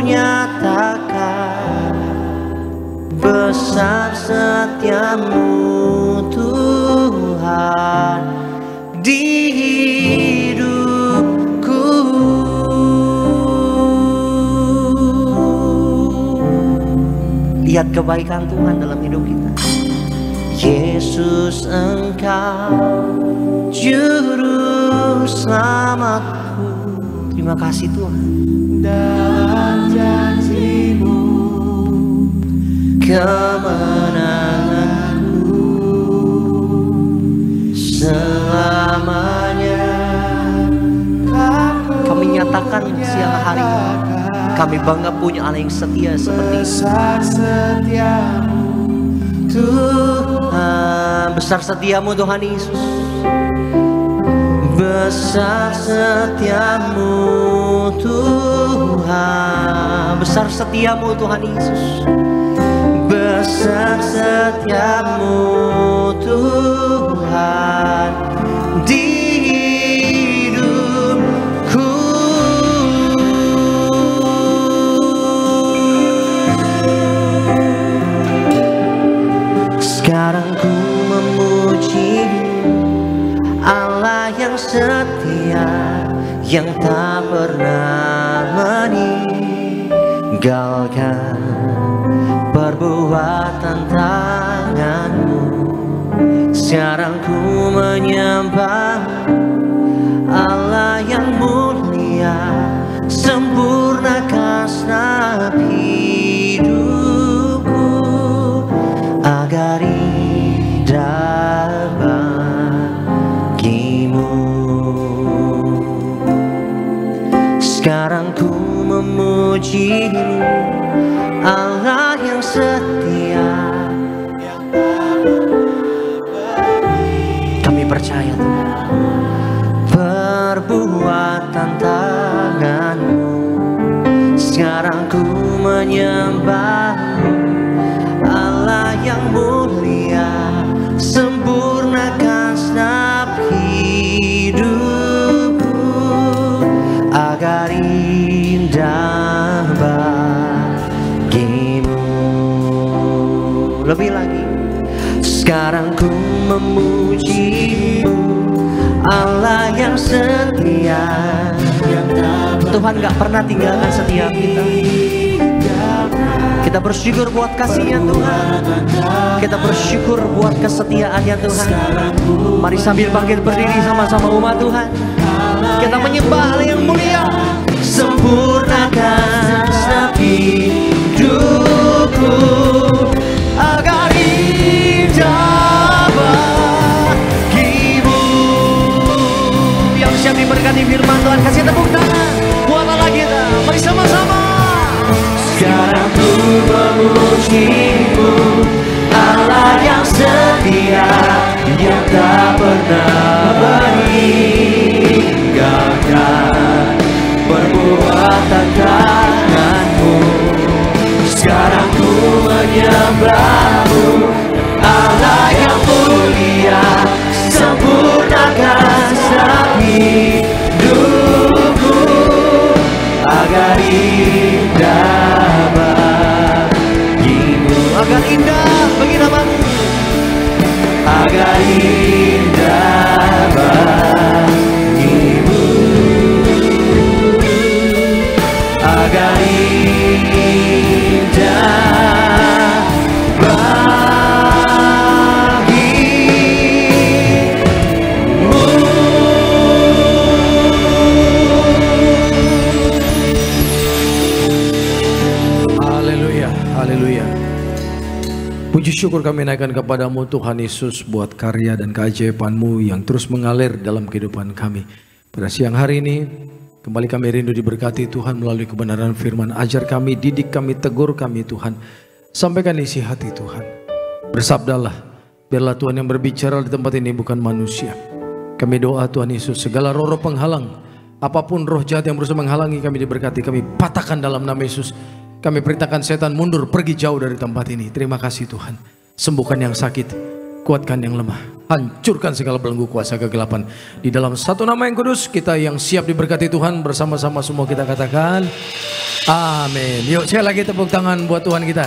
nyatakan besar setiamu Tuhan di hidupku. Lihat kebaikan Tuhan dalam hidup kita. Yesus, Engkau Juru Selamatku. Terima kasih Tuhan. Dalam janji-Mu Kemenanganku selamanya. Kami nyatakan siang hari kami bangga punya Allah yang setia seperti setiamu Tuhan. Besar setiamu Tuhan Yesus. Besar setiamu Tuhan. Besar setiamu Tuhan Yesus. Besar setiamu Tuhan di hidupku. Sekarang ku memuji Allah yang setia, yang tak pernah meninggalkan perbuatan tangan-Mu. Sekarang ku menyembah Allah yang mulia, sempurnakan segenap hidupku agar indah bagimu. Sekarang ku memuji-Mu Allah yang setia. Kami percaya Tuhan, perbuatan tangan-Mu. Sekarang ku menyembah-Mu Allah yang mulia, sempurnakan segenap hidupku agar indah bagimu. Lebih lagi, sekarang ku memuji-Mu Allah yang setia. Tuhan gak pernah tinggalkan setiap kita. Kita bersyukur buat kasih-Nya Tuhan. Kita bersyukur buat kesetiaan-Nya Tuhan. Mari sambil bangkit berdiri sama-sama umat Tuhan. Kita menyembah Allah yang mulia. Sempurnakan segenap hidupku agar indah bagimu. Yang siap diberkati firman Tuhan, kasih tepuk tangan buat Allah kita. Mari sama-sama. Sekarang ku memuji-Mu Allah yang setia, yang tak pernah meninggalkan perbuatan tangan-Mu. Sekarang ku menyembah-Mu Allah yang mulia, sempurnakan segenap hidupku indah bagi nama-Mu. Agak indah bagimu, agak indah bagimu. Haleluya, haleluya. Puji syukur kami naikkan kepadamu Tuhan Yesus buat karya dan keajaiban-Mu yang terus mengalir dalam kehidupan kami. Pada siang hari ini kembali kami rindu diberkati Tuhan melalui kebenaran firman. Ajar kami, didik kami, tegur kami Tuhan. Sampaikan isi hati Tuhan. Bersabdalah, biarlah Tuhan yang berbicara di tempat ini bukan manusia. Kami doa Tuhan Yesus, segala roh-roh penghalang, apapun roh jahat yang berusaha menghalangi kami diberkati, kami patahkan dalam nama Yesus. Kami perintahkan setan mundur, pergi jauh dari tempat ini. Terima kasih Tuhan. Sembuhkan yang sakit, kuatkan yang lemah, hancurkan segala belenggu kuasa kegelapan. Di dalam satu nama yang kudus, kita yang siap diberkati Tuhan, bersama-sama semua kita katakan amin. Yuk sekali lagi tepuk tangan buat Tuhan kita.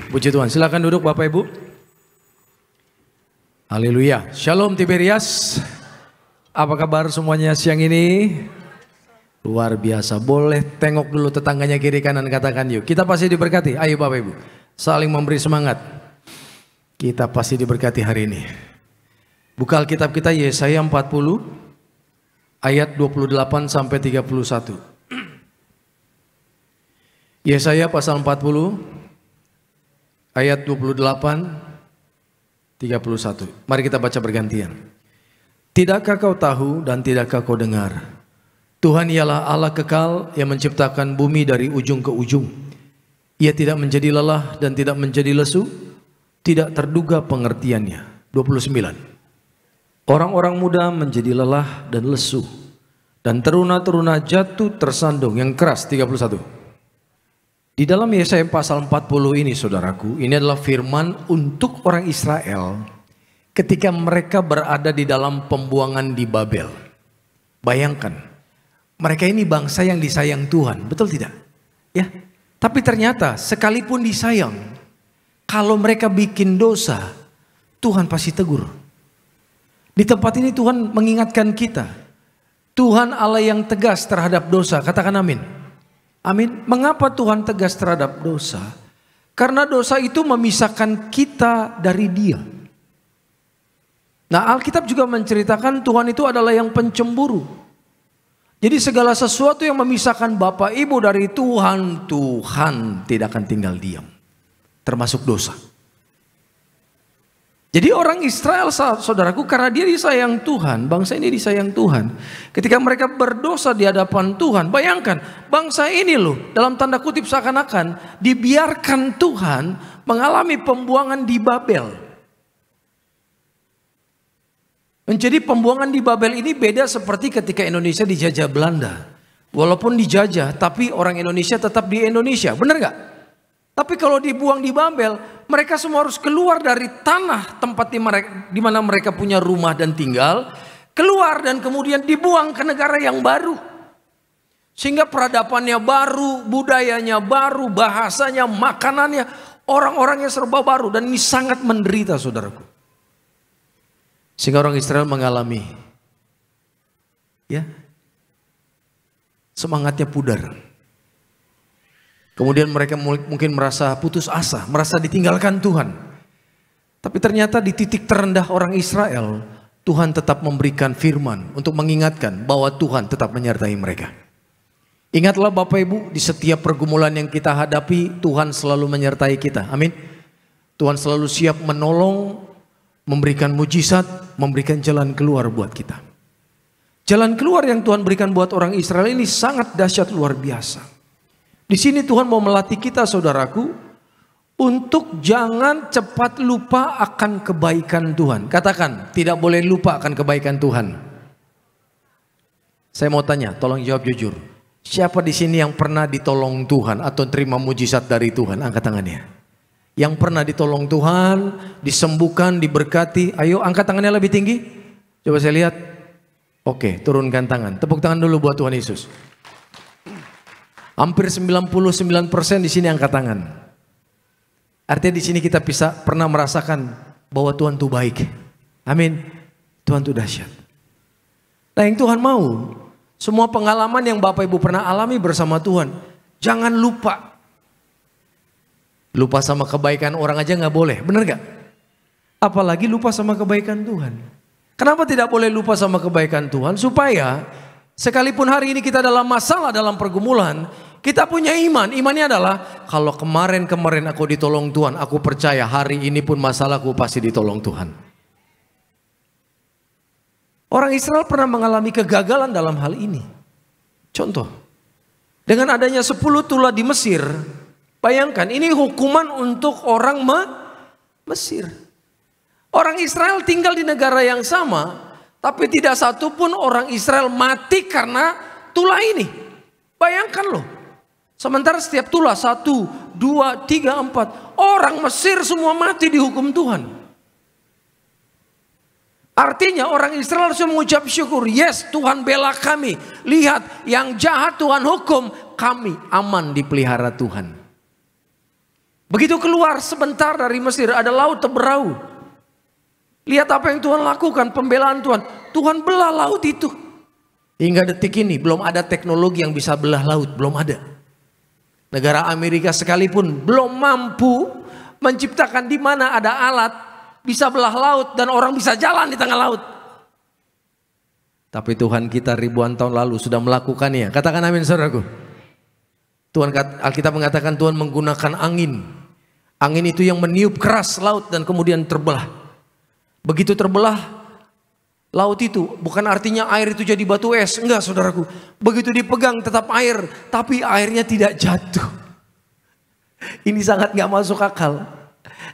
Puji Tuhan, silakan duduk Bapak Ibu. Haleluya. Shalom Tiberias. Apa kabar semuanya siang ini? Luar biasa. Boleh tengok dulu tetangganya kiri kanan, katakan yuk. Kita pasti diberkati. Ayo Bapak Ibu, saling memberi semangat. Kita pasti diberkati hari ini. Buka Alkitab kita Yesaya 40 ayat 28 sampai 31. Yesaya pasal 40 ayat 28 31. Mari kita baca bergantian. Tidakkah kau tahu dan tidakkah kau dengar? Tuhan ialah Allah kekal yang menciptakan bumi dari ujung ke ujung. Ia tidak menjadi lelah dan tidak menjadi lesu, tidak terduga pengertiannya. 29. Orang-orang muda menjadi lelah dan lesu, dan teruna-teruna jatuh tersandung yang keras. 31. Di dalam Yesaya pasal 40 ini saudaraku, ini adalah firman untuk orang Israel ketika mereka berada di dalam pembuangan di Babel. Bayangkan, mereka ini bangsa yang disayang Tuhan, betul tidak? Ya. Tapi ternyata sekalipun disayang, kalau mereka bikin dosa, Tuhan pasti tegur. Di tempat ini Tuhan mengingatkan kita, Tuhan Allah yang tegas terhadap dosa. Katakan amin. Amin. Mengapa Tuhan tegas terhadap dosa? Karena dosa itu memisahkan kita dari Dia. Nah, Alkitab juga menceritakan Tuhan itu adalah yang pencemburu. Jadi segala sesuatu yang memisahkan Bapak Ibu dari Tuhan, Tuhan tidak akan tinggal diam. Termasuk dosa. Jadi orang Israel saudaraku, karena dia disayang Tuhan, bangsa ini disayang Tuhan. Ketika mereka berdosa di hadapan Tuhan, bayangkan bangsa ini loh dalam tanda kutip seakan-akan dibiarkan Tuhan mengalami pembuangan di Babel. Menjadi pembuangan di Babel ini beda seperti ketika Indonesia dijajah Belanda. Walaupun dijajah, tapi orang Indonesia tetap di Indonesia. Benar gak? Tapi kalau dibuang di Babel, mereka semua harus keluar dari tanah tempat di mana mereka punya rumah dan tinggal. Keluar dan kemudian dibuang ke negara yang baru. Sehingga peradabannya baru, budayanya baru, bahasanya, makanannya, orang-orangnya serba baru. Dan ini sangat menderita saudaraku. Sehingga orang Israel mengalami semangatnya pudar. Kemudian mereka mungkin merasa putus asa, merasa ditinggalkan Tuhan. Tapi ternyata di titik terendah orang Israel, Tuhan tetap memberikan firman untuk mengingatkan bahwa Tuhan tetap menyertai mereka. Ingatlah Bapak Ibu, di setiap pergumulan yang kita hadapi, Tuhan selalu menyertai kita. Amin. Tuhan selalu siap menolong, memberikan mujizat, memberikan jalan keluar buat kita. Jalan keluar yang Tuhan berikan buat orang Israel ini sangat dahsyat luar biasa. Di sini Tuhan mau melatih kita saudaraku untuk jangan cepat lupa akan kebaikan Tuhan. Katakan, tidak boleh lupa akan kebaikan Tuhan. Saya mau tanya, tolong jawab jujur. Siapa di sini yang pernah ditolong Tuhan atau terima mujizat dari Tuhan? Angkat tangannya. Yang pernah ditolong Tuhan, disembuhkan, diberkati. Ayo angkat tangannya lebih tinggi. Coba saya lihat. Oke, turunkan tangan. Tepuk tangan dulu buat Tuhan Yesus. Hampir 99% di sini angkat tangan. Artinya di sini kita bisa pernah merasakan bahwa Tuhan itu baik. Amin. Tuhan itu dahsyat. Nah yang Tuhan mau, semua pengalaman yang Bapak Ibu pernah alami bersama Tuhan, jangan lupa. Lupa sama kebaikan orang aja nggak boleh, benar gak? Apalagi lupa sama kebaikan Tuhan. Kenapa tidak boleh lupa sama kebaikan Tuhan? Supaya sekalipun hari ini kita dalam masalah, dalam pergumulan, kita punya iman. Imannya adalah kalau kemarin-kemarin aku ditolong Tuhan, aku percaya hari ini pun masalahku pasti ditolong Tuhan. Orang Israel pernah mengalami kegagalan dalam hal ini. Contoh, dengan adanya 10 tulah di Mesir, bayangkan ini hukuman untuk orang Mesir. Orang Israel tinggal di negara yang sama, tapi tidak satu pun orang Israel mati karena tulah ini. Bayangkan loh. Sementara setiap tulah 1, 2, 3, 4. Orang Mesir semua mati dihukum Tuhan. Artinya orang Israel harus mengucap syukur. Yes, Tuhan bela kami. Lihat, yang jahat Tuhan hukum, kami aman dipelihara Tuhan. Begitu keluar sebentar dari Mesir, ada laut Teberau. Lihat apa yang Tuhan lakukan, pembelaan Tuhan. Tuhan belah laut itu. Hingga detik ini belum ada teknologi yang bisa belah laut, belum ada. Negara Amerika sekalipun belum mampu menciptakan di mana ada alat bisa belah laut dan orang bisa jalan di tengah laut. Tapi Tuhan kita ribuan tahun lalu sudah melakukannya. Katakan amin saudaraku. Tuhan, Alkitab mengatakan Tuhan menggunakan angin. Angin itu yang meniup keras laut dan kemudian terbelah. Begitu terbelah laut itu bukan artinya air itu jadi batu es. Enggak saudaraku. Begitu dipegang tetap air. Tapi airnya tidak jatuh. Ini sangat gak masuk akal.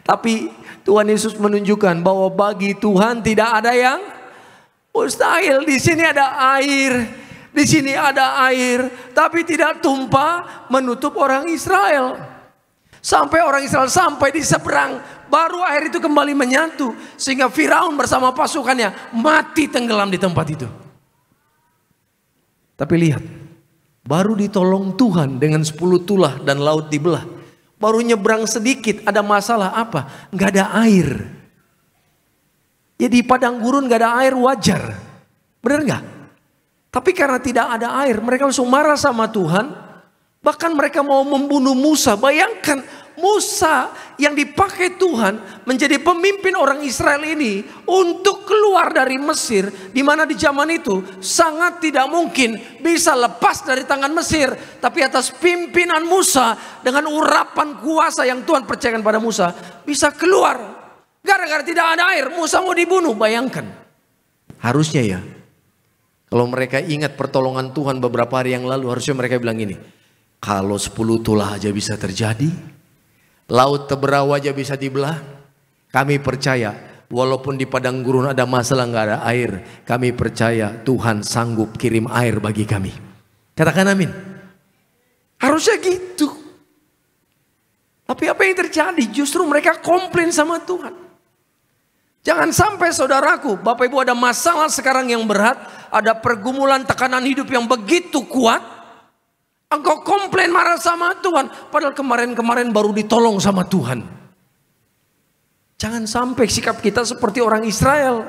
Tapi Tuhan Yesus menunjukkan bahwa bagi Tuhan tidak ada yang mustahil. Di sini ada air, di sini ada air, tapi tidak tumpah menutup orang Israel. Sampai orang Israel sampai di seberang, baru air itu kembali menyatu, sehingga Firaun bersama pasukannya mati tenggelam di tempat itu. Tapi lihat, baru ditolong Tuhan dengan 10 tulah dan laut dibelah. Baru nyebrang sedikit, ada masalah apa? Nggak ada air. Ya di padang gurun nggak ada air wajar. Benar nggak? Tapi karena tidak ada air, mereka langsung marah sama Tuhan. Bahkan mereka mau membunuh Musa. Bayangkan Musa yang dipakai Tuhan menjadi pemimpin orang Israel ini untuk keluar dari Mesir, di mana di zaman itu sangat tidak mungkin bisa lepas dari tangan Mesir, tapi atas pimpinan Musa dengan urapan kuasa yang Tuhan percayakan pada Musa bisa keluar. Gara-gara tidak ada air, Musa mau dibunuh. Bayangkan. Harusnya ya, kalau mereka ingat pertolongan Tuhan beberapa hari yang lalu, harusnya mereka bilang gini, kalau 10 tulah aja bisa terjadi, laut Teberau aja bisa dibelah, kami percaya walaupun di padang gurun ada masalah nggak ada air, kami percaya Tuhan sanggup kirim air bagi kami. Katakan amin. Harusnya gitu. Tapi apa yang terjadi? Justru mereka komplain sama Tuhan. Jangan sampai saudaraku, Bapak Ibu ada masalah sekarang yang berat, ada pergumulan tekanan hidup yang begitu kuat, engkau komplain marah sama Tuhan, padahal kemarin-kemarin baru ditolong sama Tuhan. Jangan sampai sikap kita seperti orang Israel.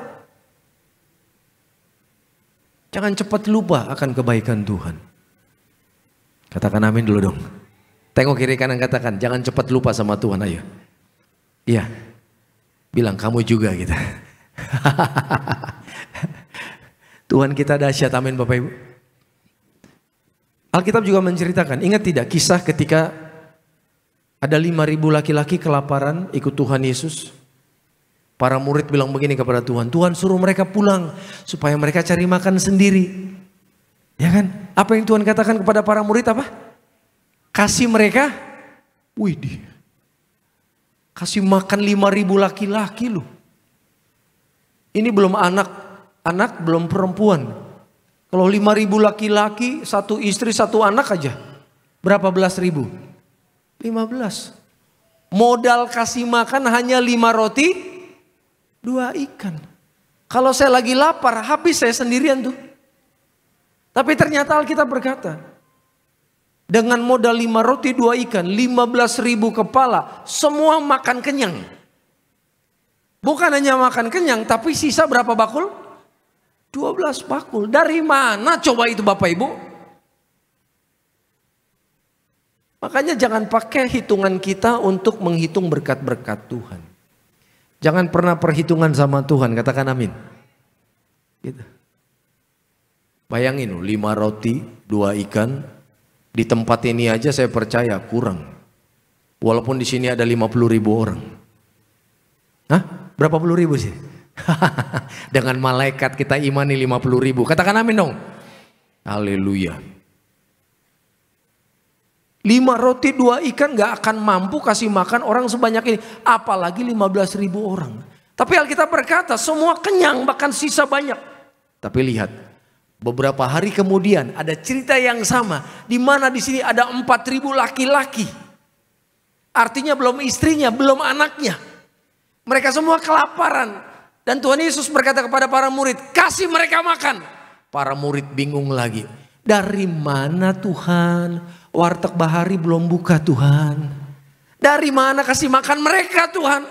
Jangan cepat lupa akan kebaikan Tuhan. Katakan amin dulu dong. Tengok kiri kanan, katakan jangan cepat lupa sama Tuhan, ayo. Iya. Bilang kamu juga gitu. Tuhan kita dahsyat, amin Bapak Ibu. Alkitab juga menceritakan, ingat tidak kisah ketika ada 5.000 laki-laki kelaparan ikut Tuhan Yesus. Para murid bilang begini kepada Tuhan, Tuhan suruh mereka pulang supaya mereka cari makan sendiri. Ya kan? Apa yang Tuhan katakan kepada para murid apa? Kasih mereka, widih, kasih makan 5.000 laki-laki loh. Ini belum anak belum perempuan. Kalau 5.000 laki-laki, 1 istri, 1 anak aja. Berapa belas ribu? 15. Modal kasih makan hanya 5 roti, 2 ikan. Kalau saya lagi lapar, habis saya sendirian tuh. Tapi ternyata Alkitab berkata, Dengan modal 5 roti 2 ikan, 15.000 kepala, semua makan kenyang. Bukan hanya makan kenyang, tapi sisa berapa bakul? 12 bakul. Dari mana coba itu Bapak Ibu? Makanya jangan pakai hitungan kita untuk menghitung berkat-berkat Tuhan. Jangan pernah perhitungan sama Tuhan, katakan amin. Gitu. Bayangin 5 roti, 2 ikan. Di tempat ini aja saya percaya kurang. Walaupun di sini ada 50.000 orang. Hah? Berapa puluh ribu sih? Dengan malaikat kita imani 50.000. Katakan amin dong. Haleluya. 5 roti 2 ikan gak akan mampu kasih makan orang sebanyak ini. Apalagi 15.000 orang. Tapi Alkitab berkata semua kenyang bahkan sisa banyak. Tapi lihat. Beberapa hari kemudian ada cerita yang sama. Di mana di sini ada 4.000 laki-laki. Artinya belum istrinya, belum anaknya. Mereka semua kelaparan. Dan Tuhan Yesus berkata kepada para murid, kasih mereka makan. Para murid bingung lagi. Dari mana Tuhan? Warteg Bahari belum buka Tuhan. Dari mana kasih makan mereka Tuhan?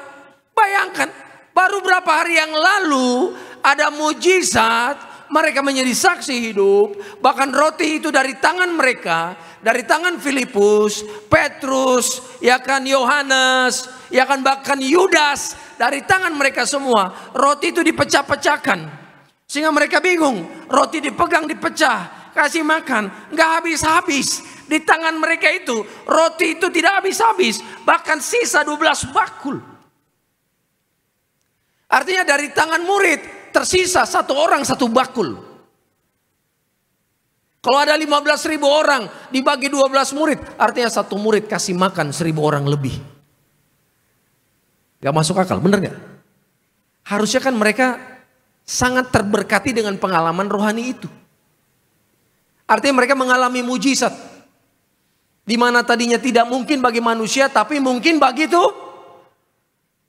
Bayangkan, baru berapa hari yang lalu ada mujizat. Mereka menjadi saksi hidup. Bahkan roti itu dari tangan mereka. Dari tangan Filipus, Petrus, ya kan Yohanes, ya kan bahkan Yudas. Dari tangan mereka semua roti itu dipecah-pecahkan. Sehingga mereka bingung. Roti dipegang dipecah. Kasih makan. Gak habis-habis. Di tangan mereka itu roti itu tidak habis-habis. Bahkan sisa 12 bakul. Artinya dari tangan murid tersisa 1 orang 1 bakul. Kalau ada 15.000 orang dibagi 12 murid, artinya 1 murid kasih makan 1.000 orang lebih. Gak masuk akal, bener gak? Harusnya kan mereka sangat terberkati dengan pengalaman rohani itu. Artinya mereka mengalami mujizat. Di mana tadinya tidak mungkin bagi manusia, tapi mungkin bagi itu.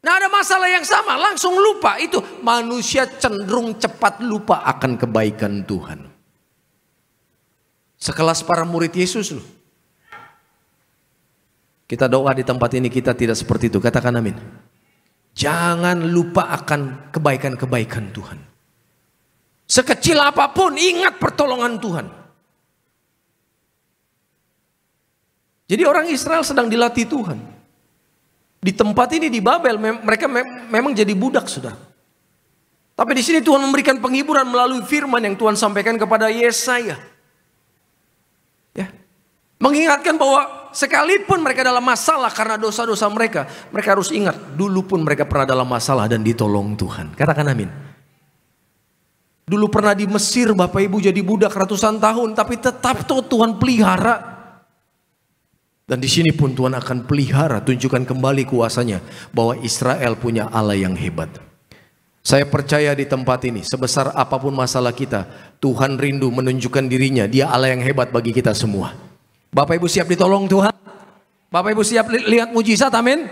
Nah ada masalah yang sama, langsung lupa. Itu manusia cenderung cepat lupa akan kebaikan Tuhan. Sekelas para murid Yesus loh. Kita doa di tempat ini kita tidak seperti itu, katakan amin. Jangan lupa akan kebaikan-kebaikan Tuhan. Sekecil apapun ingat pertolongan Tuhan. Jadi orang Israel sedang dilatih Tuhan. Di tempat ini di Babel mereka memang jadi budak sudah. Tapi di sini Tuhan memberikan penghiburan melalui firman yang Tuhan sampaikan kepada Yesaya. Ya. Mengingatkan bahwa sekalipun mereka dalam masalah karena dosa-dosa mereka, mereka harus ingat dulu pun mereka pernah dalam masalah dan ditolong Tuhan. Katakan amin. Dulu pernah di Mesir Bapak Ibu jadi budak ratusan tahun, tapi tetap Tuhan pelihara. Dan di sini pun Tuhan akan pelihara, tunjukkan kembali kuasanya bahwa Israel punya Allah yang hebat. Saya percaya di tempat ini, sebesar apapun masalah kita, Tuhan rindu menunjukkan dirinya, Dia Allah yang hebat bagi kita semua. Bapak Ibu siap ditolong Tuhan? Bapak Ibu siap lihat mujizat, amin?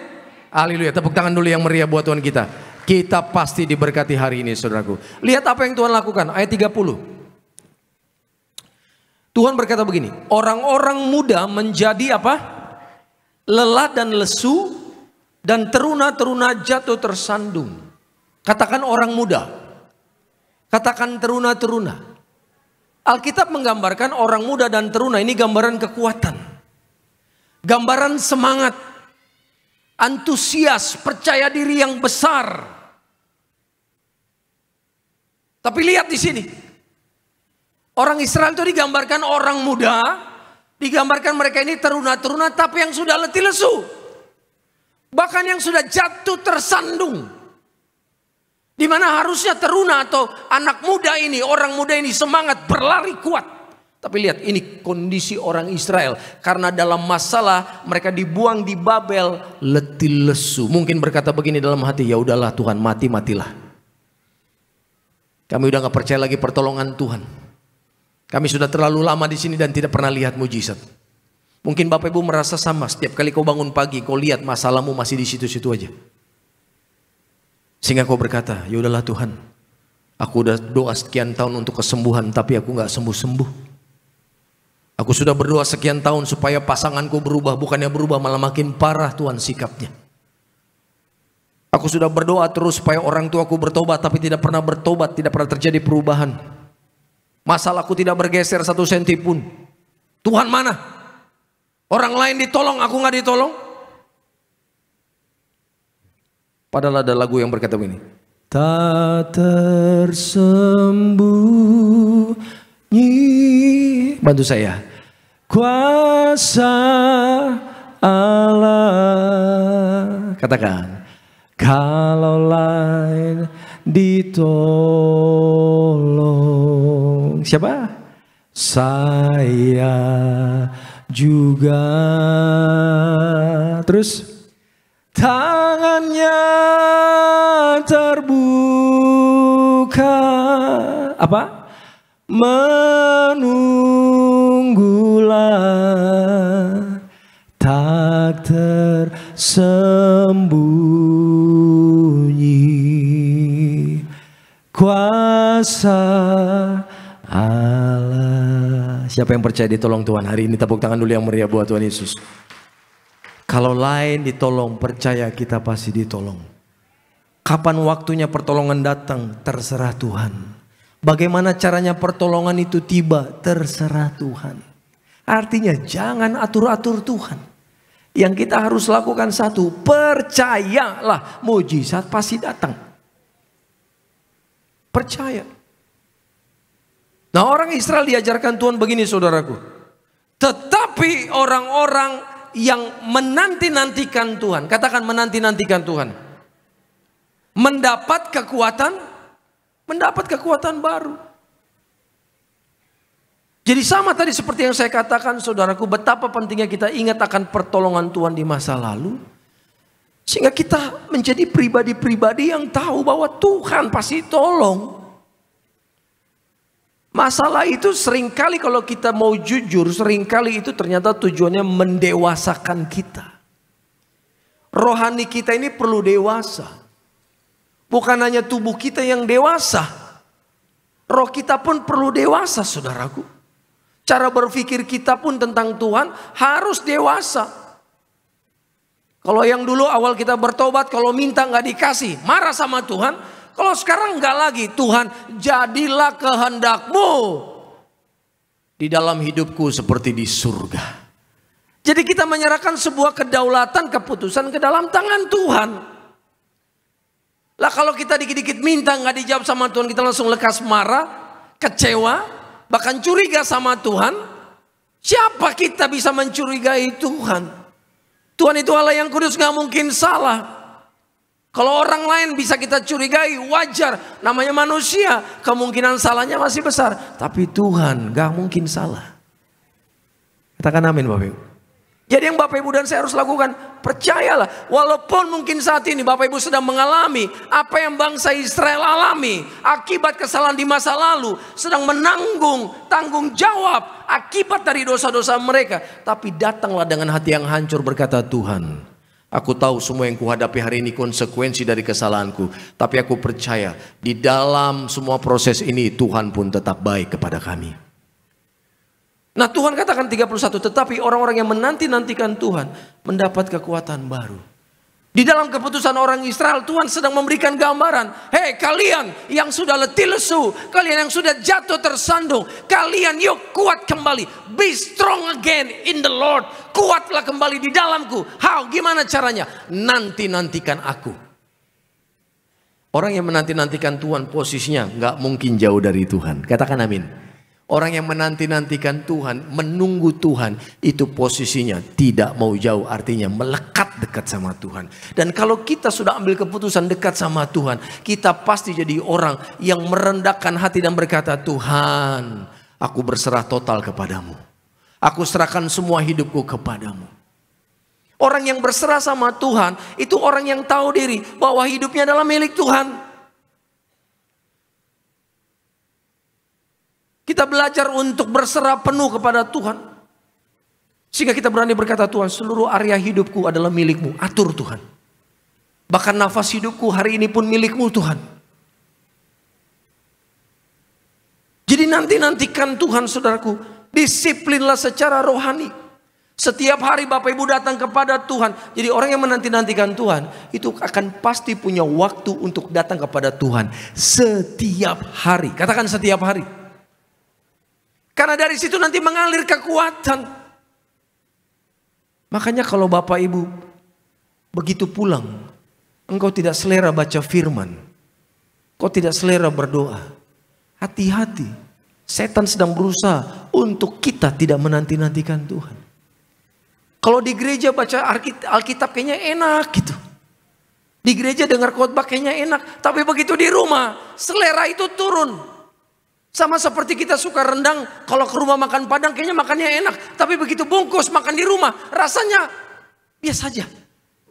Haleluya, tepuk tangan dulu yang meriah buat Tuhan kita. Kita pasti diberkati hari ini saudaraku. Lihat apa yang Tuhan lakukan, ayat 30. Tuhan berkata begini, orang-orang muda menjadi apa? Lelah dan lesu dan teruna-teruna jatuh tersandung. Katakan orang muda. Katakan teruna-teruna. Alkitab menggambarkan orang muda dan teruna ini gambaran kekuatan. Gambaran semangat. Antusias, percaya diri yang besar. Tapi lihat di sini. Orang Israel itu digambarkan orang muda, digambarkan mereka ini teruna-teruna tapi yang sudah letih lesu. Bahkan yang sudah jatuh tersandung. Di mana harusnya teruna atau anak muda ini, orang muda ini semangat berlari kuat. Tapi lihat ini kondisi orang Israel. Karena dalam masalah mereka dibuang di Babel, letih lesu. Mungkin berkata begini dalam hati, ya udahlah Tuhan, matilah. Kami udah gak percaya lagi pertolongan Tuhan. Kami sudah terlalu lama di sini dan tidak pernah lihat mujizat. Mungkin Bapak Ibu merasa sama, setiap kali kau bangun pagi kau lihat masalahmu masih di situ-situ aja. Sehingga kau berkata, ya udahlah Tuhan, aku udah doa sekian tahun untuk kesembuhan tapi aku nggak sembuh-sembuh. Aku sudah berdoa sekian tahun supaya pasanganku berubah, bukannya berubah malah makin parah Tuhan sikapnya. Aku sudah berdoa terus supaya orang tuaku bertobat, tapi tidak pernah bertobat, tidak pernah terjadi perubahan. Masalahku tidak bergeser 1 senti pun. Tuhan mana? Orang lain ditolong, aku nggak ditolong. Padahal ada lagu yang berkata begini. Tak tersembunyi. Bantu saya. Kuasa Allah. Katakan. Kalau lain ditolong. Siapa? Saya juga. Terus. Tangannya terbuka. Apa? Menunggulah, tak tersembunyi kuasa Allah. Siapa yang percaya ditolong Tuhan hari ini? Tepuk tangan dulu yang meriah buat Tuhan Yesus. Kalau lain ditolong, percaya kita pasti ditolong. Kapan waktunya pertolongan datang, terserah Tuhan. Bagaimana caranya pertolongan itu tiba, terserah Tuhan. Artinya jangan atur-atur Tuhan. Yang kita harus lakukan satu, percayalah mujizat pasti datang. Percaya. Nah, orang Israel diajarkan Tuhan begini saudaraku. Tetapi orang-orang yang menanti-nantikan Tuhan, katakan menanti-nantikan Tuhan, mendapat kekuatan baru. Jadi sama tadi seperti yang saya katakan saudaraku, betapa pentingnya kita ingat akan pertolongan Tuhan di masa lalu, sehingga kita menjadi pribadi-pribadi yang tahu bahwa Tuhan pasti tolong. Masalah itu seringkali kalau kita mau jujur, seringkali itu ternyata tujuannya mendewasakan kita. Rohani kita ini perlu dewasa. Bukan hanya tubuh kita yang dewasa, roh kita pun perlu dewasa saudaraku. Cara berpikir kita pun tentang Tuhan harus dewasa. Kalau yang dulu awal kita bertobat, kalau minta nggak dikasih, marah sama Tuhan. Kalau sekarang enggak lagi, Tuhan jadilah kehendak-Mu di dalam hidupku seperti di surga. Jadi kita menyerahkan sebuah kedaulatan, keputusan ke dalam tangan Tuhan. Lah kalau kita dikit-dikit minta nggak dijawab sama Tuhan, kita langsung lekas marah, kecewa, bahkan curiga sama Tuhan. Siapa kita bisa mencurigai Tuhan? Tuhan itu Allah yang kudus, nggak mungkin salah. Kalau orang lain bisa kita curigai, wajar, namanya manusia, kemungkinan salahnya masih besar. Tapi Tuhan gak mungkin salah. Katakan amin Bapak Ibu. Jadi yang Bapak Ibu dan saya harus lakukan, percayalah, walaupun mungkin saat ini Bapak Ibu sedang mengalami apa yang bangsa Israel alami, akibat kesalahan di masa lalu, sedang menanggung tanggung jawab akibat dari dosa-dosa mereka. Tapi datanglah dengan hati yang hancur berkata, Tuhan, aku tahu semua yang kuhadapi hari ini konsekuensi dari kesalahanku. Tapi aku percaya di dalam semua proses ini Tuhan pun tetap baik kepada kami. Nah Tuhan katakan 31, tetapi orang-orang yang menanti-nantikan Tuhan mendapat kekuatan baru. Di dalam keputusan orang Israel, Tuhan sedang memberikan gambaran. Hei kalian yang sudah letih lesu, kalian yang sudah jatuh tersandung, kalian yuk kuat kembali. Be strong again in the Lord. Kuatlah kembali di dalamku. How? Gimana caranya? Nanti-nantikan aku. Orang yang menanti-nantikan Tuhan posisinya nggak mungkin jauh dari Tuhan. Katakan amin. Orang yang menanti-nantikan Tuhan, menunggu Tuhan, itu posisinya tidak mau jauh, artinya melekat dekat sama Tuhan. Dan kalau kita sudah ambil keputusan dekat sama Tuhan, kita pasti jadi orang yang merendahkan hati dan berkata, Tuhan, aku berserah total kepadamu. Aku serahkan semua hidupku kepadamu. Orang yang berserah sama Tuhan, itu orang yang tahu diri bahwa hidupnya adalah milik Tuhan. Kita belajar untuk berserah penuh kepada Tuhan. Sehingga kita berani berkata, Tuhan, seluruh area hidupku adalah milik-Mu. Atur Tuhan. Bahkan nafas hidupku hari ini pun milik-Mu Tuhan. Jadi nanti-nantikan Tuhan saudaraku. Disiplinlah secara rohani. Setiap hari Bapak Ibu datang kepada Tuhan. Jadi orang yang menanti-nantikan Tuhan itu akan pasti punya waktu untuk datang kepada Tuhan setiap hari. Katakan setiap hari. Karena dari situ nanti mengalir kekuatan. Makanya kalau Bapak Ibu begitu pulang, engkau tidak selera baca firman, kau tidak selera berdoa, hati-hati. Setan sedang berusaha untuk kita tidak menanti-nantikan Tuhan. Kalau di gereja baca Alkitab kayaknya enak gitu. Di gereja dengar khotbah kayaknya enak. Tapi begitu di rumah, selera itu turun. Sama seperti kita suka rendang, kalau ke rumah makan Padang kayaknya makannya enak. Tapi begitu bungkus makan di rumah, rasanya biasa aja.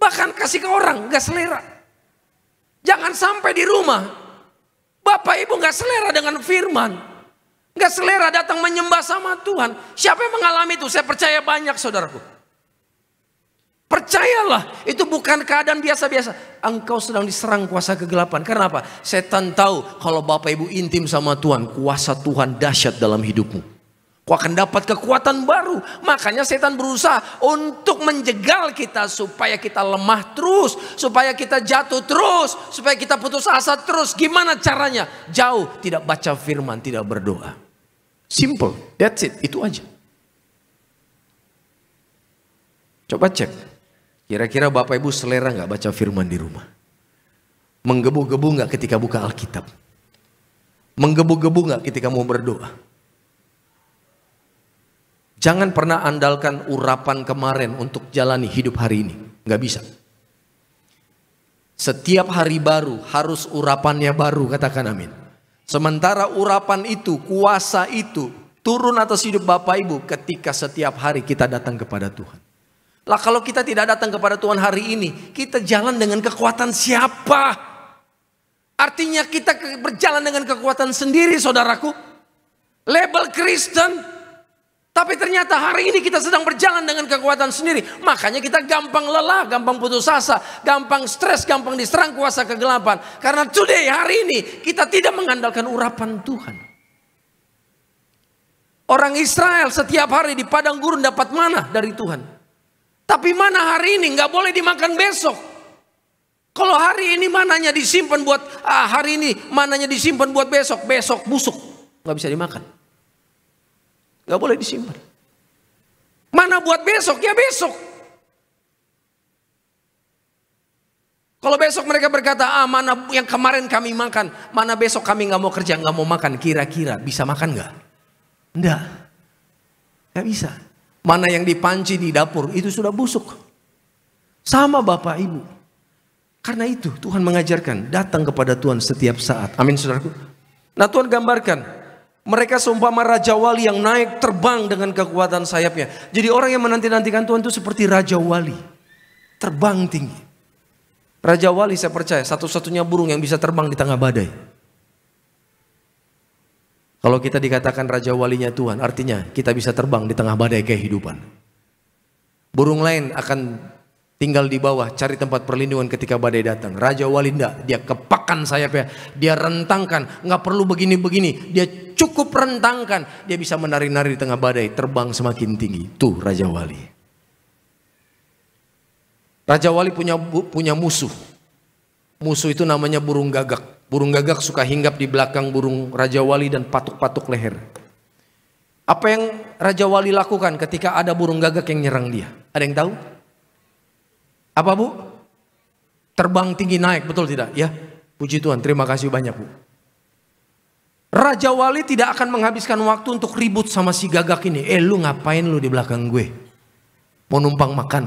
Bahkan kasih ke orang, gak selera. Jangan sampai di rumah, Bapak Ibu gak selera dengan firman. Gak selera datang menyembah sama Tuhan. Siapa yang mengalami itu? Saya percaya banyak saudaraku. Percayalah, itu bukan keadaan biasa-biasa. Engkau sedang diserang kuasa kegelapan. Karena apa? Setan tahu kalau Bapak Ibu intim sama Tuhan, kuasa Tuhan dahsyat dalam hidupmu. Kau akan dapat kekuatan baru. Makanya setan berusaha untuk menjegal kita supaya kita lemah terus, supaya kita jatuh terus, supaya kita putus asa terus. Gimana caranya? Jauh, tidak baca firman, tidak berdoa. Simple, that's it, itu aja. Coba cek. Kira-kira Bapak Ibu selera nggak baca firman di rumah? Menggebu-gebu nggak ketika buka Alkitab? Menggebu-gebu nggak ketika mau berdoa? Jangan pernah andalkan urapan kemarin untuk jalani hidup hari ini. Nggak bisa. Setiap hari baru harus urapannya baru, katakan amin. Sementara urapan itu, kuasa itu turun atas hidup Bapak Ibu ketika setiap hari kita datang kepada Tuhan. Lah kalau kita tidak datang kepada Tuhan hari ini, kita jalan dengan kekuatan siapa? Artinya kita berjalan dengan kekuatan sendiri saudaraku. Label Kristen. Tapi ternyata hari ini kita sedang berjalan dengan kekuatan sendiri. Makanya kita gampang lelah, gampang putus asa, gampang stres, gampang diserang kuasa kegelapan. Karena today, hari ini kita tidak mengandalkan urapan Tuhan. Orang Israel setiap hari di padang gurun dapat manna dari Tuhan. Tapi mana hari ini nggak boleh dimakan besok. Kalau hari ini mananya disimpan buat hari ini mananya disimpan buat besok, besok busuk, nggak bisa dimakan, nggak boleh disimpan. Mana buat besok ya besok. Kalau besok mereka berkata mana yang kemarin kami makan, mana besok kami nggak mau kerja, nggak mau makan, kira-kira bisa makan nggak? Nggak bisa. Mana yang dipanci di dapur itu sudah busuk. Sama Bapak Ibu. Karena itu Tuhan mengajarkan datang kepada Tuhan setiap saat. Amin saudaraku. Nah Tuhan gambarkan. Mereka seumpama Raja Wali yang naik terbang dengan kekuatan sayapnya. Jadi orang yang menanti-nantikan Tuhan itu seperti Raja Wali. Terbang tinggi. Raja Wali saya percaya satu-satunya burung yang bisa terbang di tengah badai. Kalau kita dikatakan Raja Walinya Tuhan, artinya kita bisa terbang di tengah badai kehidupan. Burung lain akan tinggal di bawah, cari tempat perlindungan ketika badai datang. Raja Wali enggak, dia kepakkan sayapnya, dia rentangkan, nggak perlu begini-begini, dia cukup rentangkan, dia bisa menari-nari di tengah badai, terbang semakin tinggi. Tuh Raja Wali. Raja Wali punya musuh. Musuh itu namanya burung gagak. Burung gagak suka hinggap di belakang burung Raja Wali dan patuk-patuk leher. Apa yang Raja Wali lakukan ketika ada burung gagak yang nyerang dia? Ada yang tahu? Apa Bu? Terbang tinggi naik, betul tidak? Ya, puji Tuhan, terima kasih banyak Bu. Raja Wali tidak akan menghabiskan waktu untuk ribut sama si gagak ini. Lu ngapain lu di belakang gue? Mau numpang makan?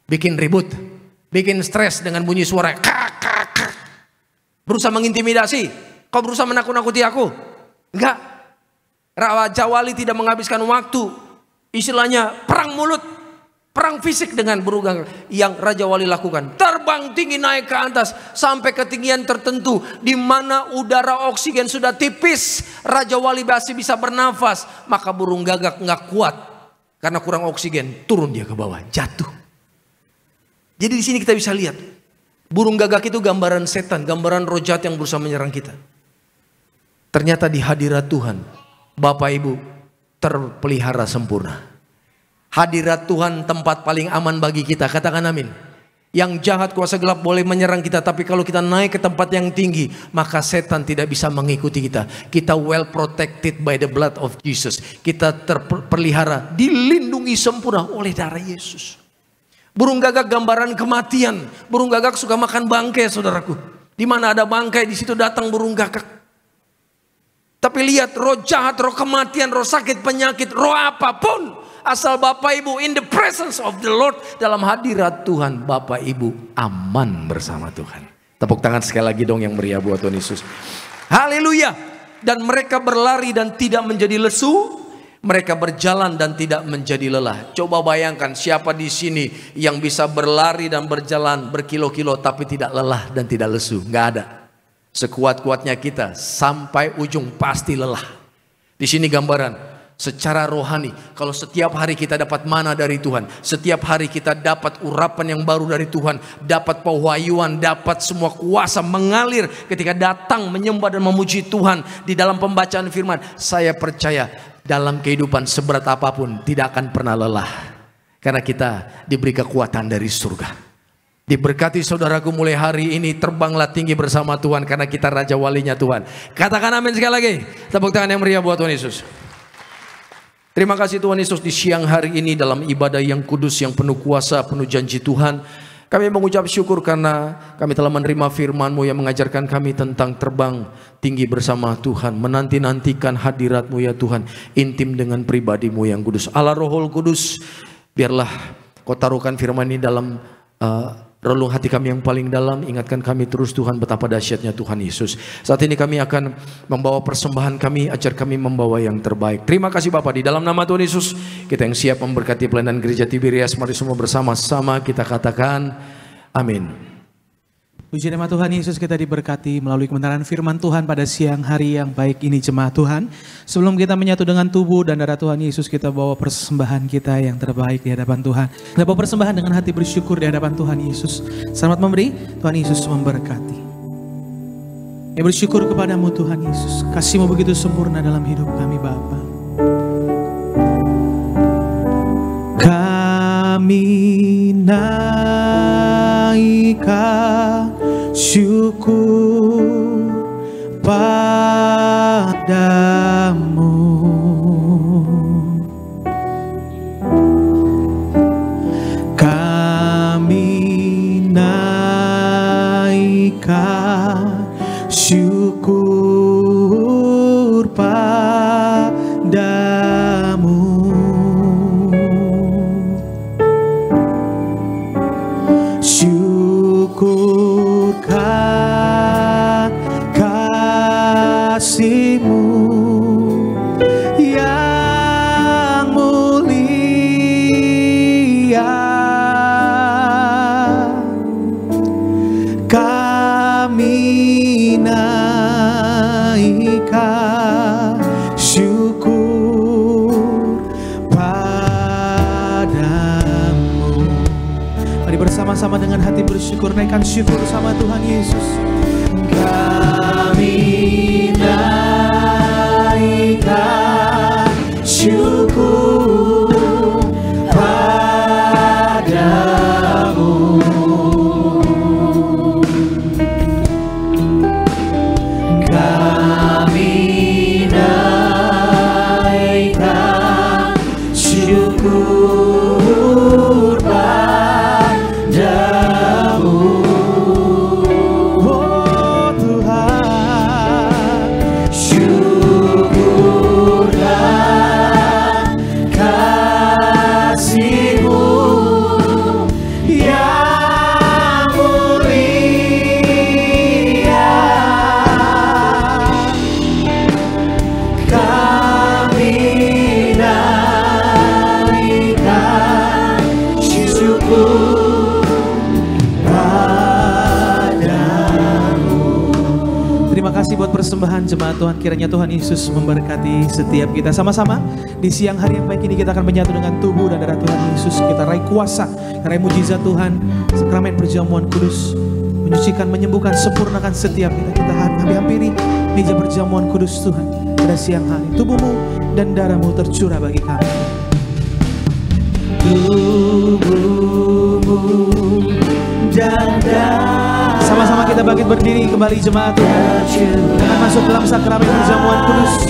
Bikin ribut? Bikin stres dengan bunyi suara kak. Berusaha mengintimidasi. Kau berusaha menakut-nakuti aku. Enggak. Raja Wali tidak menghabiskan waktu. Istilahnya perang mulut. Perang fisik dengan burung gagak. Yang Raja Wali lakukan. Terbang tinggi naik ke atas. Sampai ketinggian tertentu. Di mana udara oksigen sudah tipis. Raja Wali masih bisa bernafas. Maka burung gagak enggak kuat. Karena kurang oksigen. Turun dia ke bawah. Jatuh. Jadi di sini kita bisa lihat. Burung gagak itu gambaran setan, gambaran roh jahat yang berusaha menyerang kita. Ternyata di hadirat Tuhan, Bapak Ibu, terpelihara sempurna. Hadirat Tuhan tempat paling aman bagi kita. Katakan amin. Yang jahat kuasa gelap boleh menyerang kita, tapi kalau kita naik ke tempat yang tinggi, maka setan tidak bisa mengikuti kita. Kita well protected by the blood of Jesus. Kita terpelihara, dilindungi sempurna oleh darah Yesus. Burung gagak gambaran kematian. Burung gagak suka makan bangkai, saudaraku. Di mana ada bangkai, di situ datang burung gagak. Tapi lihat, roh jahat, roh kematian, roh sakit, penyakit, roh apapun, asal Bapak Ibu in the presence of the Lord, dalam hadirat Tuhan, Bapak Ibu aman bersama Tuhan. Tepuk tangan sekali lagi dong yang meriah buat Tuhan Yesus. Haleluya. Dan mereka berlari dan tidak menjadi lesu. Mereka berjalan dan tidak menjadi lelah. Coba bayangkan siapa di sini yang bisa berlari dan berjalan berkilo-kilo tapi tidak lelah dan tidak lesu. Nggak ada. Sekuat-kuatnya kita sampai ujung pasti lelah. Di sini gambaran secara rohani. Kalau setiap hari kita dapat mana dari Tuhan, setiap hari kita dapat urapan yang baru dari Tuhan, dapat pewahyuan, dapat semua kuasa mengalir ketika datang menyembah dan memuji Tuhan di dalam pembacaan firman. Saya percaya dalam kehidupan seberat apapun tidak akan pernah lelah, karena kita diberi kekuatan dari surga. Diberkati saudaraku, mulai hari ini terbanglah tinggi bersama Tuhan, karena kita raja walinya Tuhan. Katakan amin sekali lagi. Tepuk tangan yang meriah buat Tuhan Yesus. Terima kasih Tuhan Yesus, di siang hari ini dalam ibadah yang kudus, yang penuh kuasa, penuh janji Tuhan, kami mengucap syukur karena kami telah menerima firman-Mu yang mengajarkan kami tentang terbang tinggi bersama Tuhan, menanti-nantikan hadirat-Mu ya Tuhan, intim dengan pribadi-Mu yang kudus. Allah Rohul Kudus, biarlah Kau taruhkan firman ini dalam relung hati kami yang paling dalam. Ingatkan kami terus Tuhan betapa dahsyatnya Tuhan Yesus. Saat ini kami akan membawa persembahan kami, ajar kami membawa yang terbaik. Terima kasih Bapak, di dalam nama Tuhan Yesus kita yang siap memberkati pelayanan gereja Tiberias, mari semua bersama-sama kita katakan amin. Puji nama Tuhan Yesus, kita diberkati melalui kebenaran firman Tuhan pada siang hari yang baik ini jemaat Tuhan. Sebelum kita menyatu dengan tubuh dan darah Tuhan Yesus, kita bawa persembahan kita yang terbaik di hadapan Tuhan. Kita bawa persembahan dengan hati bersyukur di hadapan Tuhan Yesus. Selamat memberi, Tuhan Yesus memberkati. Ya, bersyukur kepadamu Tuhan Yesus, kasih-Mu begitu sempurna dalam hidup kami Bapa. Kami naikkan syukur padamu, kami naikkan syukur padamu, syukurkan kasih-Mu yang mulia. Kami naikkan syukur padamu. Mari bersama-sama dengan hati bersyukur, naikkan syukur sama Tuhan Yesus. Kami naikkan syukur padamu, kami naikkan syukur padamu. Oh Tuhan, syukurkan kasih-Mu yang mulia. Kami naikkan syukur padamu. Terima kasih buat persembahan jemaat Tuhan. Kiranya Tuhan Yesus memberkati setiap kita. Sama-sama di siang hari yang baik ini kita akan menyatu dengan tubuh dan darah Tuhan Yesus. Kita raih kuasa, raih mujizat Tuhan, sakramen perjamuan kudus, menyucikan, menyembuhkan, sempurnakan setiap kita. Kita hampiri meja perjamuan kudus Tuhan pada siang hari. Tubuhmu dan darah-Mu tercurah bagi kami. Tubuhmu dan darah. Sama-sama kita bangkit berdiri kembali jemaat Tuhan. Kita masuk dalam sakramen perjamuan kudus.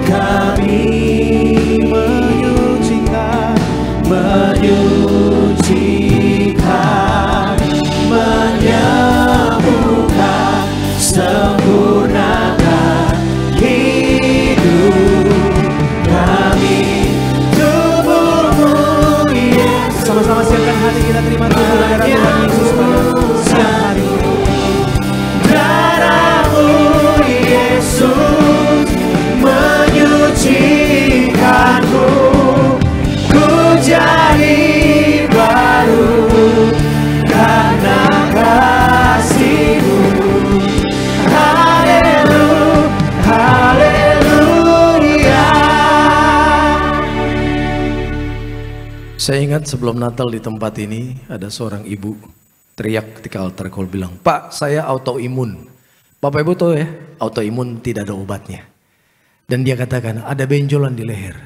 Kami menyucikan, menyembuhkan, sempurnakan hidup kami. Tubuhmu Yesus. Sama-sama siapkan hati kita terima tubuh dan darah Tuhan Yesus pada siang hari ini. Darah-Mu Yesus menyucikanku, ku jadi baru karena kasih-Mu. Haleluya, haleluya. Saya ingat sebelum Natal di tempat ini ada seorang ibu teriak ketika altar call bilang, "Pak, saya autoimun." Bapak Ibu tahu ya, autoimun tidak ada obatnya. Dan dia katakan ada benjolan di leher.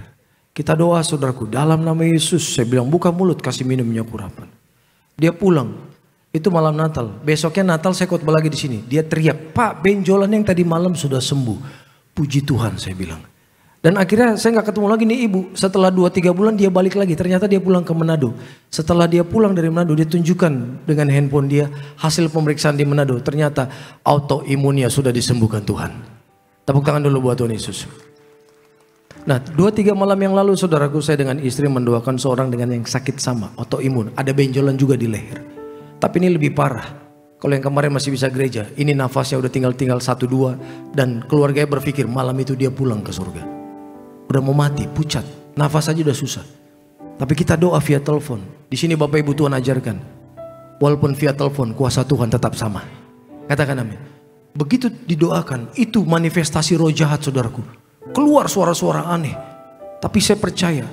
Kita doa saudaraku dalam nama Yesus. Saya bilang buka mulut, kasih minum minyak urapan. Dia pulang. Itu malam Natal. Besoknya Natal saya khotbah lagi di sini. Dia teriak, "Pak, benjolan yang tadi malam sudah sembuh." Puji Tuhan saya bilang. Dan akhirnya saya nggak ketemu lagi nih ibu. Setelah 2-3 bulan dia balik lagi. Ternyata dia pulang ke Manado. Setelah dia pulang dari Manado, dia tunjukkan dengan handphone dia hasil pemeriksaan di Manado. Ternyata autoimunnya sudah disembuhkan Tuhan. Tepuk tangan dulu buat Tuhan Yesus. Nah 2-3 malam yang lalu saudaraku, saya dengan istri mendoakan seorang dengan yang sakit sama, autoimun. Ada benjolan juga di leher. Tapi ini lebih parah. Kalau yang kemarin masih bisa gereja, ini nafasnya udah tinggal 1-2. Dan keluarganya berpikir malam itu dia pulang ke surga. Udah mau mati, pucat, nafas aja udah susah. Tapi kita doa via telepon. Di sini Bapak Ibu Tuhan ajarkan, walaupun via telepon kuasa Tuhan tetap sama. Katakan amin. Begitu didoakan, itu manifestasi roh jahat saudaraku. Keluar suara-suara aneh. Tapi saya percaya,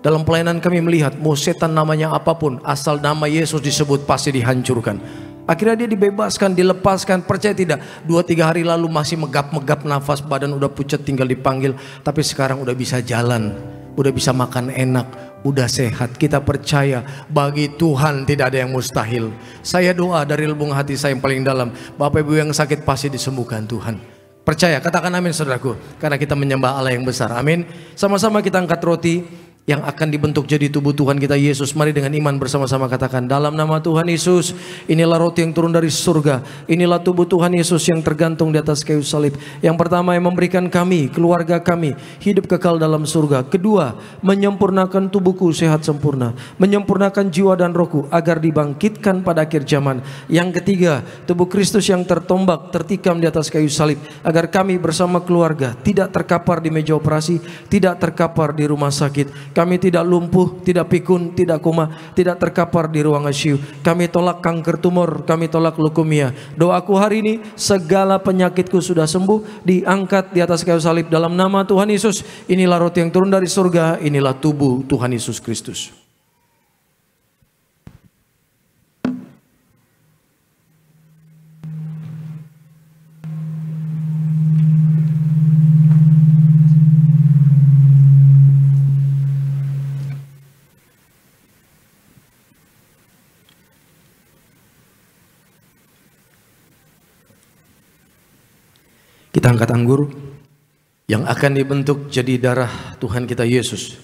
dalam pelayanan kami melihat, mau setan namanya apapun, asal nama Yesus disebut pasti dihancurkan. Akhirnya dia dibebaskan, dilepaskan. Percaya tidak, 2-3 hari lalu masih megap-megap nafas, badan udah pucat tinggal dipanggil. Tapi sekarang udah bisa jalan, udah bisa makan enak, udah sehat. Kita percaya bagi Tuhan tidak ada yang mustahil. Saya doa dari lubuk hati saya yang paling dalam, Bapak Ibu yang sakit pasti disembuhkan Tuhan. Percaya, katakan amin saudaraku. Karena kita menyembah Allah yang besar, amin. Sama-sama kita angkat roti yang akan dibentuk jadi tubuh Tuhan kita Yesus. Mari dengan iman bersama-sama katakan, dalam nama Tuhan Yesus, inilah roti yang turun dari surga. Inilah tubuh Tuhan Yesus yang tergantung di atas kayu salib. Yang pertama, yang memberikan kami, keluarga kami, hidup kekal dalam surga. Kedua, menyempurnakan tubuhku sehat sempurna, menyempurnakan jiwa dan rohku agar dibangkitkan pada akhir zaman. Yang ketiga, tubuh Kristus yang tertombak, tertikam di atas kayu salib, agar kami bersama keluarga tidak terkapar di meja operasi, tidak terkapar di rumah sakit. Kami tidak lumpuh, tidak pikun, tidak koma, tidak terkapar di ruang ICU. Kami tolak kanker tumor, kami tolak leukemia. Doaku hari ini, segala penyakitku sudah sembuh, diangkat di atas kayu salib dalam nama Tuhan Yesus. Inilah roti yang turun dari surga, inilah tubuh Tuhan Yesus Kristus. Kita angkat anggur yang akan dibentuk jadi darah Tuhan kita Yesus.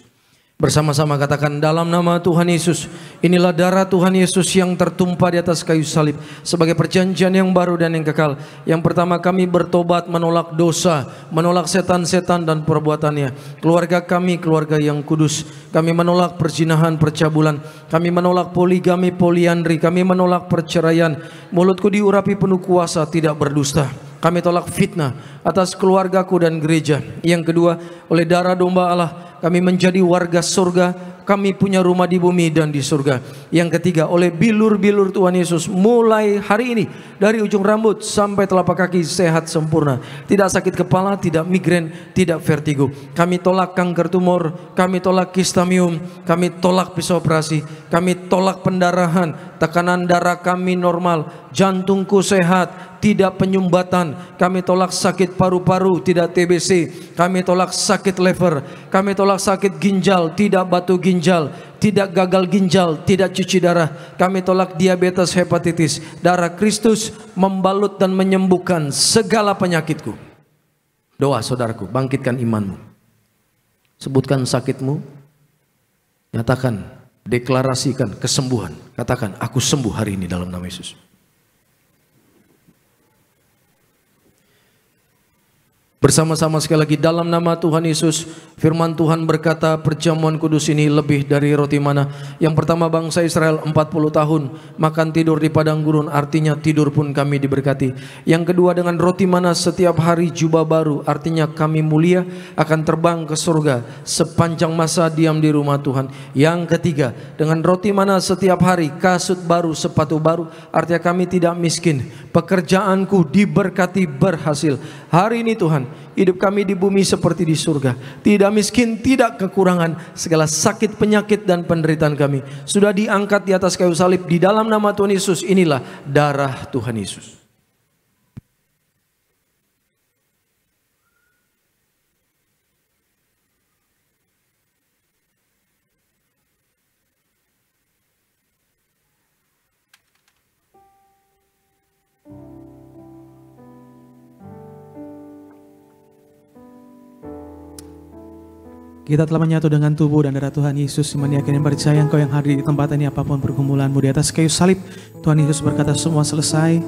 Bersama-sama katakan, dalam nama Tuhan Yesus, inilah darah Tuhan Yesus yang tertumpah di atas kayu salib sebagai perjanjian yang baru dan yang kekal. Yang pertama, kami bertobat menolak dosa, menolak setan-setan dan perbuatannya. Keluarga kami, keluarga yang kudus. Kami menolak perzinahan, percabulan. Kami menolak poligami, poliandri. Kami menolak perceraian. Mulutku diurapi penuh kuasa, tidak berdusta. Kami tolak fitnah atas keluargaku dan gereja. Yang kedua, oleh darah domba Allah, kami menjadi warga surga. Kami punya rumah di bumi dan di surga. Yang ketiga, oleh bilur-bilur Tuhan Yesus, mulai hari ini, dari ujung rambut sampai telapak kaki sehat sempurna. Tidak sakit kepala, tidak migrain, tidak vertigo. Kami tolak kanker tumor, kami tolak kistamium, kami tolak pisau operasi, kami tolak pendarahan, tekanan darah kami normal, jantungku sehat, tidak penyumbatan. Kami tolak sakit paru-paru, tidak TBC. Kami tolak sakit liver, kami tolak sakit ginjal, tidak batu ginjal, tidak gagal ginjal, tidak cuci darah. Kami tolak diabetes, hepatitis. Darah Kristus membalut dan menyembuhkan segala penyakitku. Doa saudaraku, bangkitkan imanmu. Sebutkan sakitmu, nyatakan, deklarasikan kesembuhan. Katakan, aku sembuh hari ini dalam nama Yesus. Bersama-sama sekali lagi dalam nama Tuhan Yesus. Firman Tuhan berkata, perjamuan kudus ini lebih dari roti mana. Yang pertama, bangsa Israel 40 tahun makan tidur di padang gurun, artinya tidur pun kami diberkati. Yang kedua, dengan roti mana setiap hari jubah baru, artinya kami mulia akan terbang ke surga sepanjang masa diam di rumah Tuhan. Yang ketiga, dengan roti mana setiap hari kasut baru, sepatu baru, artinya kami tidak miskin. Pekerjaanku diberkati berhasil. Hari ini Tuhan, hidup kami di bumi seperti di surga. Tidak miskin, tidak kekurangan. Segala sakit, penyakit dan penderitaan kami sudah diangkat di atas kayu salib. Di dalam nama Tuhan Yesus, inilah darah Tuhan Yesus. Kita telah menyatu dengan tubuh dan darah Tuhan Yesus. Iman yakin dan percaya engkau yang hadir di tempat ini, apapun pergumulanmu di atas kayu salib, Tuhan Yesus berkata semua selesai.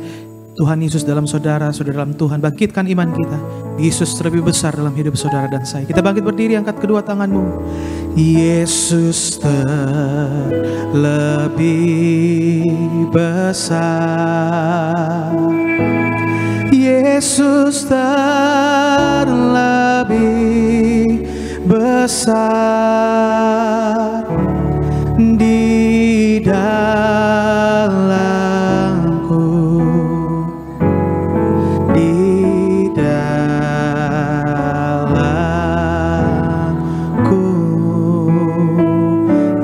Tuhan Yesus dalam saudara, saudara dalam Tuhan. Bangkitkan iman kita. Yesus terlebih besar dalam hidup saudara dan saya. Kita bangkit berdiri, angkat kedua tanganmu. Yesus terlebih besar. Yesus terlebih besar di dalamku, di dalamku.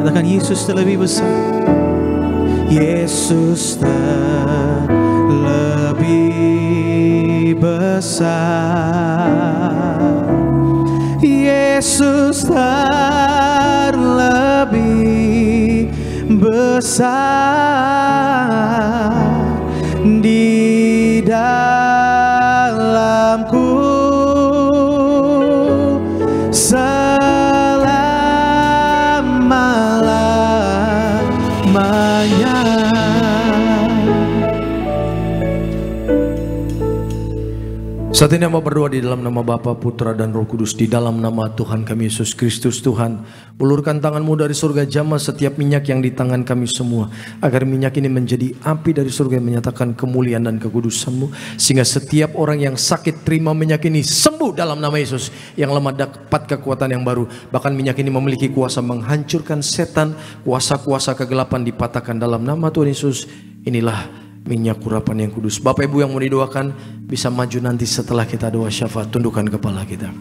Katakan, Yesus terlebih besar. Yesus terlebih besar. Yesus terlebih besar di dalamku selama-lamanya. Saat ini mau berdoa di dalam nama Bapa, Putra dan Roh Kudus, di dalam nama Tuhan kami Yesus Kristus. Tuhan, ulurkan tanganmu dari surga, jamah setiap minyak yang di tangan kami semua, agar minyak ini menjadi api dari surga yang menyatakan kemuliaan dan kekudusan-Mu, sehingga setiap orang yang sakit terima minyak ini sembuh dalam nama Yesus. Yang lemah dapat kekuatan yang baru. Bahkan minyak ini memiliki kuasa menghancurkan setan, kuasa-kuasa kegelapan dipatahkan dalam nama Tuhan Yesus. Inilah minyak urapan yang kudus. Bapak Ibu yang mau didoakan bisa maju nanti setelah kita doa syafaat. Tundukkan kepala kita.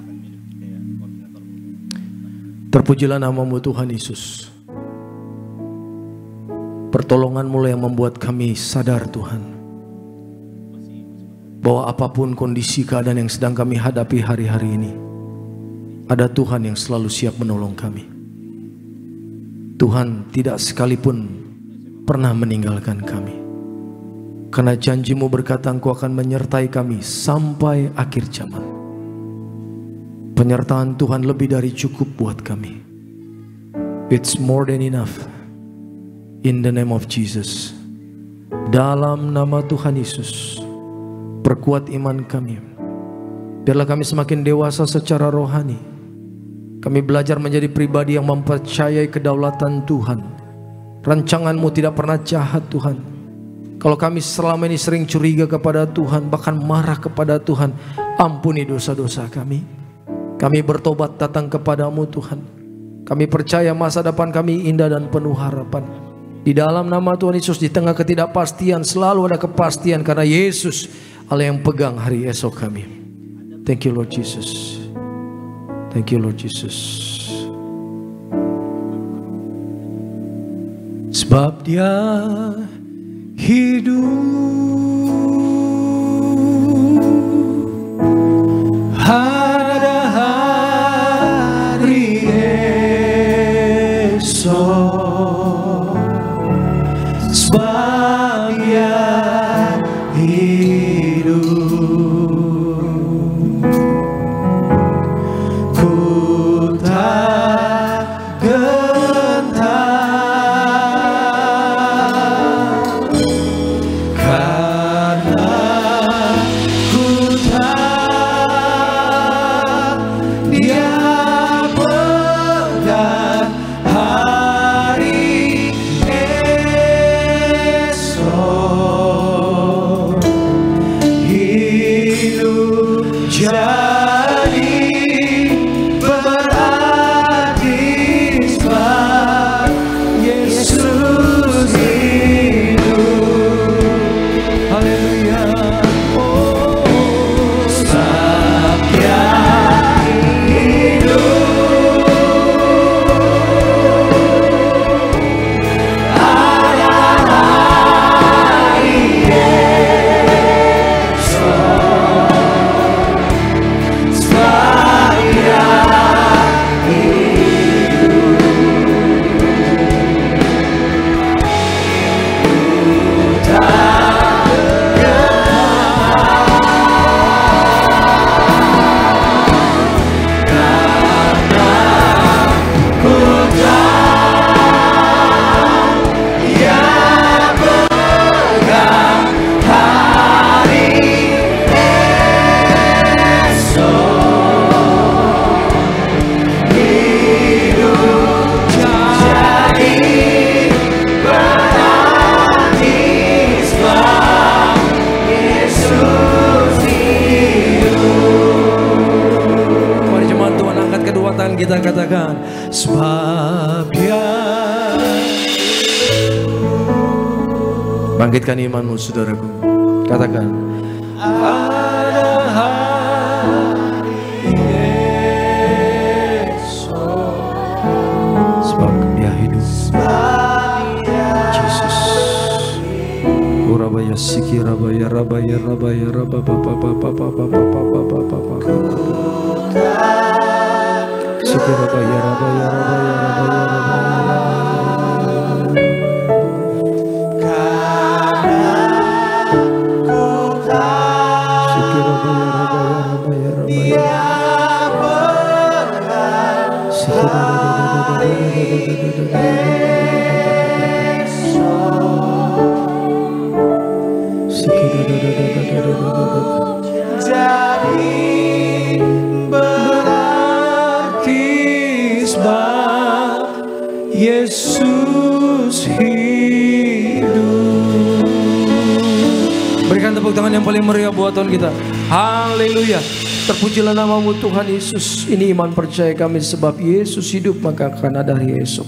Terpujilah nama-Mu Tuhan Yesus. Pertolongan-Mu yang membuat kami sadar Tuhan, bahwa apapun kondisi keadaan yang sedang kami hadapi hari-hari ini, ada Tuhan yang selalu siap menolong kami. Tuhan tidak sekalipun pernah meninggalkan kami. Karena janji-Mu berkata Engkau akan menyertai kami sampai akhir zaman. Penyertaan Tuhan lebih dari cukup buat kami. It's more than enough. In the name of Jesus. Dalam nama Tuhan Yesus, perkuat iman kami. Biarlah kami semakin dewasa secara rohani. Kami belajar menjadi pribadi yang mempercayai kedaulatan Tuhan. Rancangan-Mu tidak pernah jahat Tuhan. Kalau kami selama ini sering curiga kepada Tuhan, bahkan marah kepada Tuhan, ampuni dosa-dosa kami. Kami bertobat datang kepadamu Tuhan. Kami percaya masa depan kami indah dan penuh harapan. Di dalam nama Tuhan Yesus, di tengah ketidakpastian selalu ada kepastian, karena Yesus Allah yang pegang hari esok kami. Thank you Lord Jesus. Thank you Lord Jesus. Sebab Dia hidup. Ada hari esok sebagian hidup. Ku tak gentar karena ku tak dia pegang hari esok. Hidup jadi berarti sebab Yesus hidup. Haleluya. Oh, sebab Dia hidup. Ada hari esok sebab Dia Mari jemaat Tuhan angkat kedua tangan kita, katakan sebab Dia. Bangkitkan imanmu saudaraku, katakan ada hari esok sebab Dia hidup. Yesus. Urabaya siki rabaya rabaya rabaya rababa papa papa papa papa papa. Siki rabaya rabaya rabaya rabaya rabaya. Siki rabaya rabaya rabaya rabaya. Siki jadi berarti sebab Yesus hidup. Berikan tepuk tangan yang paling meriah buat Tuhan kita. Haleluya. Terpujilah namamu Tuhan Yesus. Ini iman percaya kami, sebab Yesus hidup maka akan ada hari esok.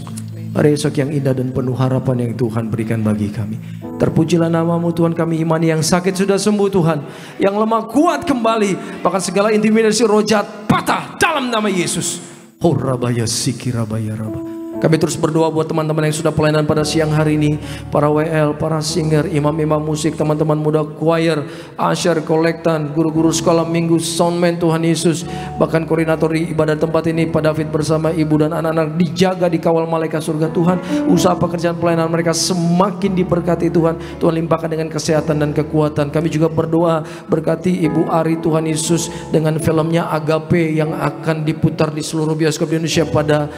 Hari esok yang indah dan penuh harapan yang Tuhan berikan bagi kami. Terpujilah namamu Tuhan, kami imani yang sakit sudah sembuh Tuhan, yang lemah kuat kembali, bahkan segala intimidasi roh jahat patah dalam nama Yesus. Horabaya sikirabaya raba. Kami terus berdoa buat teman-teman yang sudah pelayanan pada siang hari ini, para WL, para singer, imam-imam musik, teman-teman muda choir, usher, kolektan, guru-guru sekolah minggu, soundman Tuhan Yesus, bahkan koordinator di ibadah tempat ini, Pak David bersama ibu dan anak-anak dijaga, dikawal malaikat surga Tuhan. Usaha pekerjaan pelayanan mereka semakin diberkati Tuhan. Tuhan limpahkan dengan kesehatan dan kekuatan. Kami juga berdoa berkati Ibu Ari Tuhan Yesus dengan filmnya Agape yang akan diputar di seluruh bioskop di Indonesia pada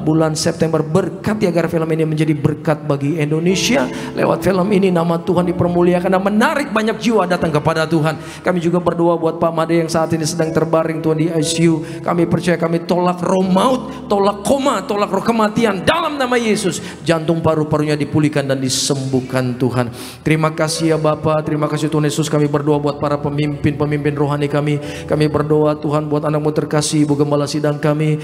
bulan September. Berkati agar film ini menjadi berkat bagi Indonesia. Lewat film ini nama Tuhan dipermuliakan dan menarik banyak jiwa datang kepada Tuhan. Kami juga berdoa buat Pak Made yang saat ini sedang terbaring Tuhan di ICU. Kami percaya, kami tolak roh maut, tolak koma, tolak roh kematian dalam nama Yesus. Jantung paru-parunya dipulihkan dan disembuhkan Tuhan. Terima kasih ya Bapa, terima kasih Tuhan Yesus. Kami berdoa buat para pemimpin rohani kami. Kami berdoa Tuhan buat anakmu terkasih, Ibu Gembala Sidang kami,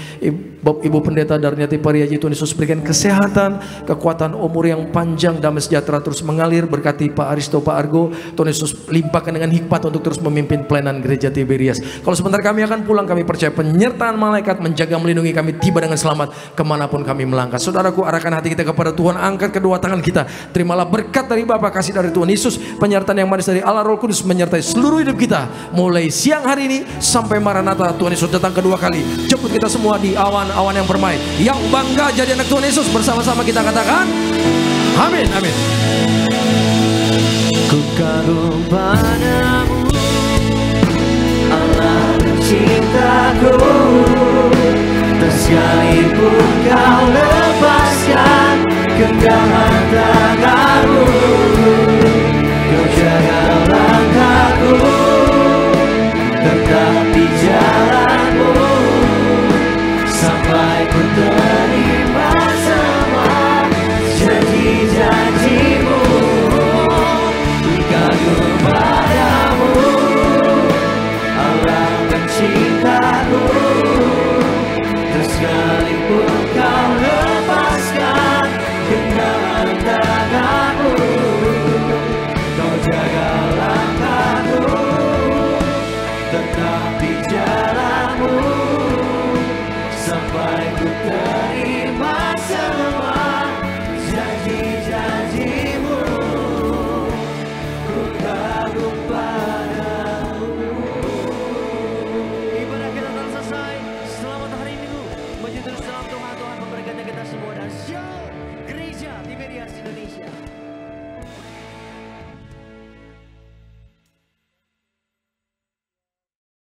Ibu Pendeta Darniati Pariaji Tuhan Tuhan Yesus berikan kesehatan, kekuatan, umur yang panjang, damai sejahtera terus mengalir. Berkati Pak Aristo, Pak Argo, Tuhan Yesus limpahkan dengan hikmat untuk terus memimpin pelayanan gereja Tiberias. Kalau sebentar kami akan pulang, kami percaya penyertaan malaikat menjaga melindungi kami tiba dengan selamat kemanapun kami melangkah. Saudaraku, arahkan hati kita kepada Tuhan, angkat kedua tangan kita, terimalah berkat dari Bapa, kasih dari Tuhan Yesus, penyertaan yang manis dari Allah Roh Kudus menyertai seluruh hidup kita mulai siang hari ini sampai Maranatha Tuhan Yesus datang kedua kali. Jemput kita semua di awan-awan yang permai. Yang bangga jadi anak Tuhan Yesus, bersama-sama kita katakan amin, amin. Ku kagum padamu, Allah cintaku, tersekalipun kau lepaskan genggaman.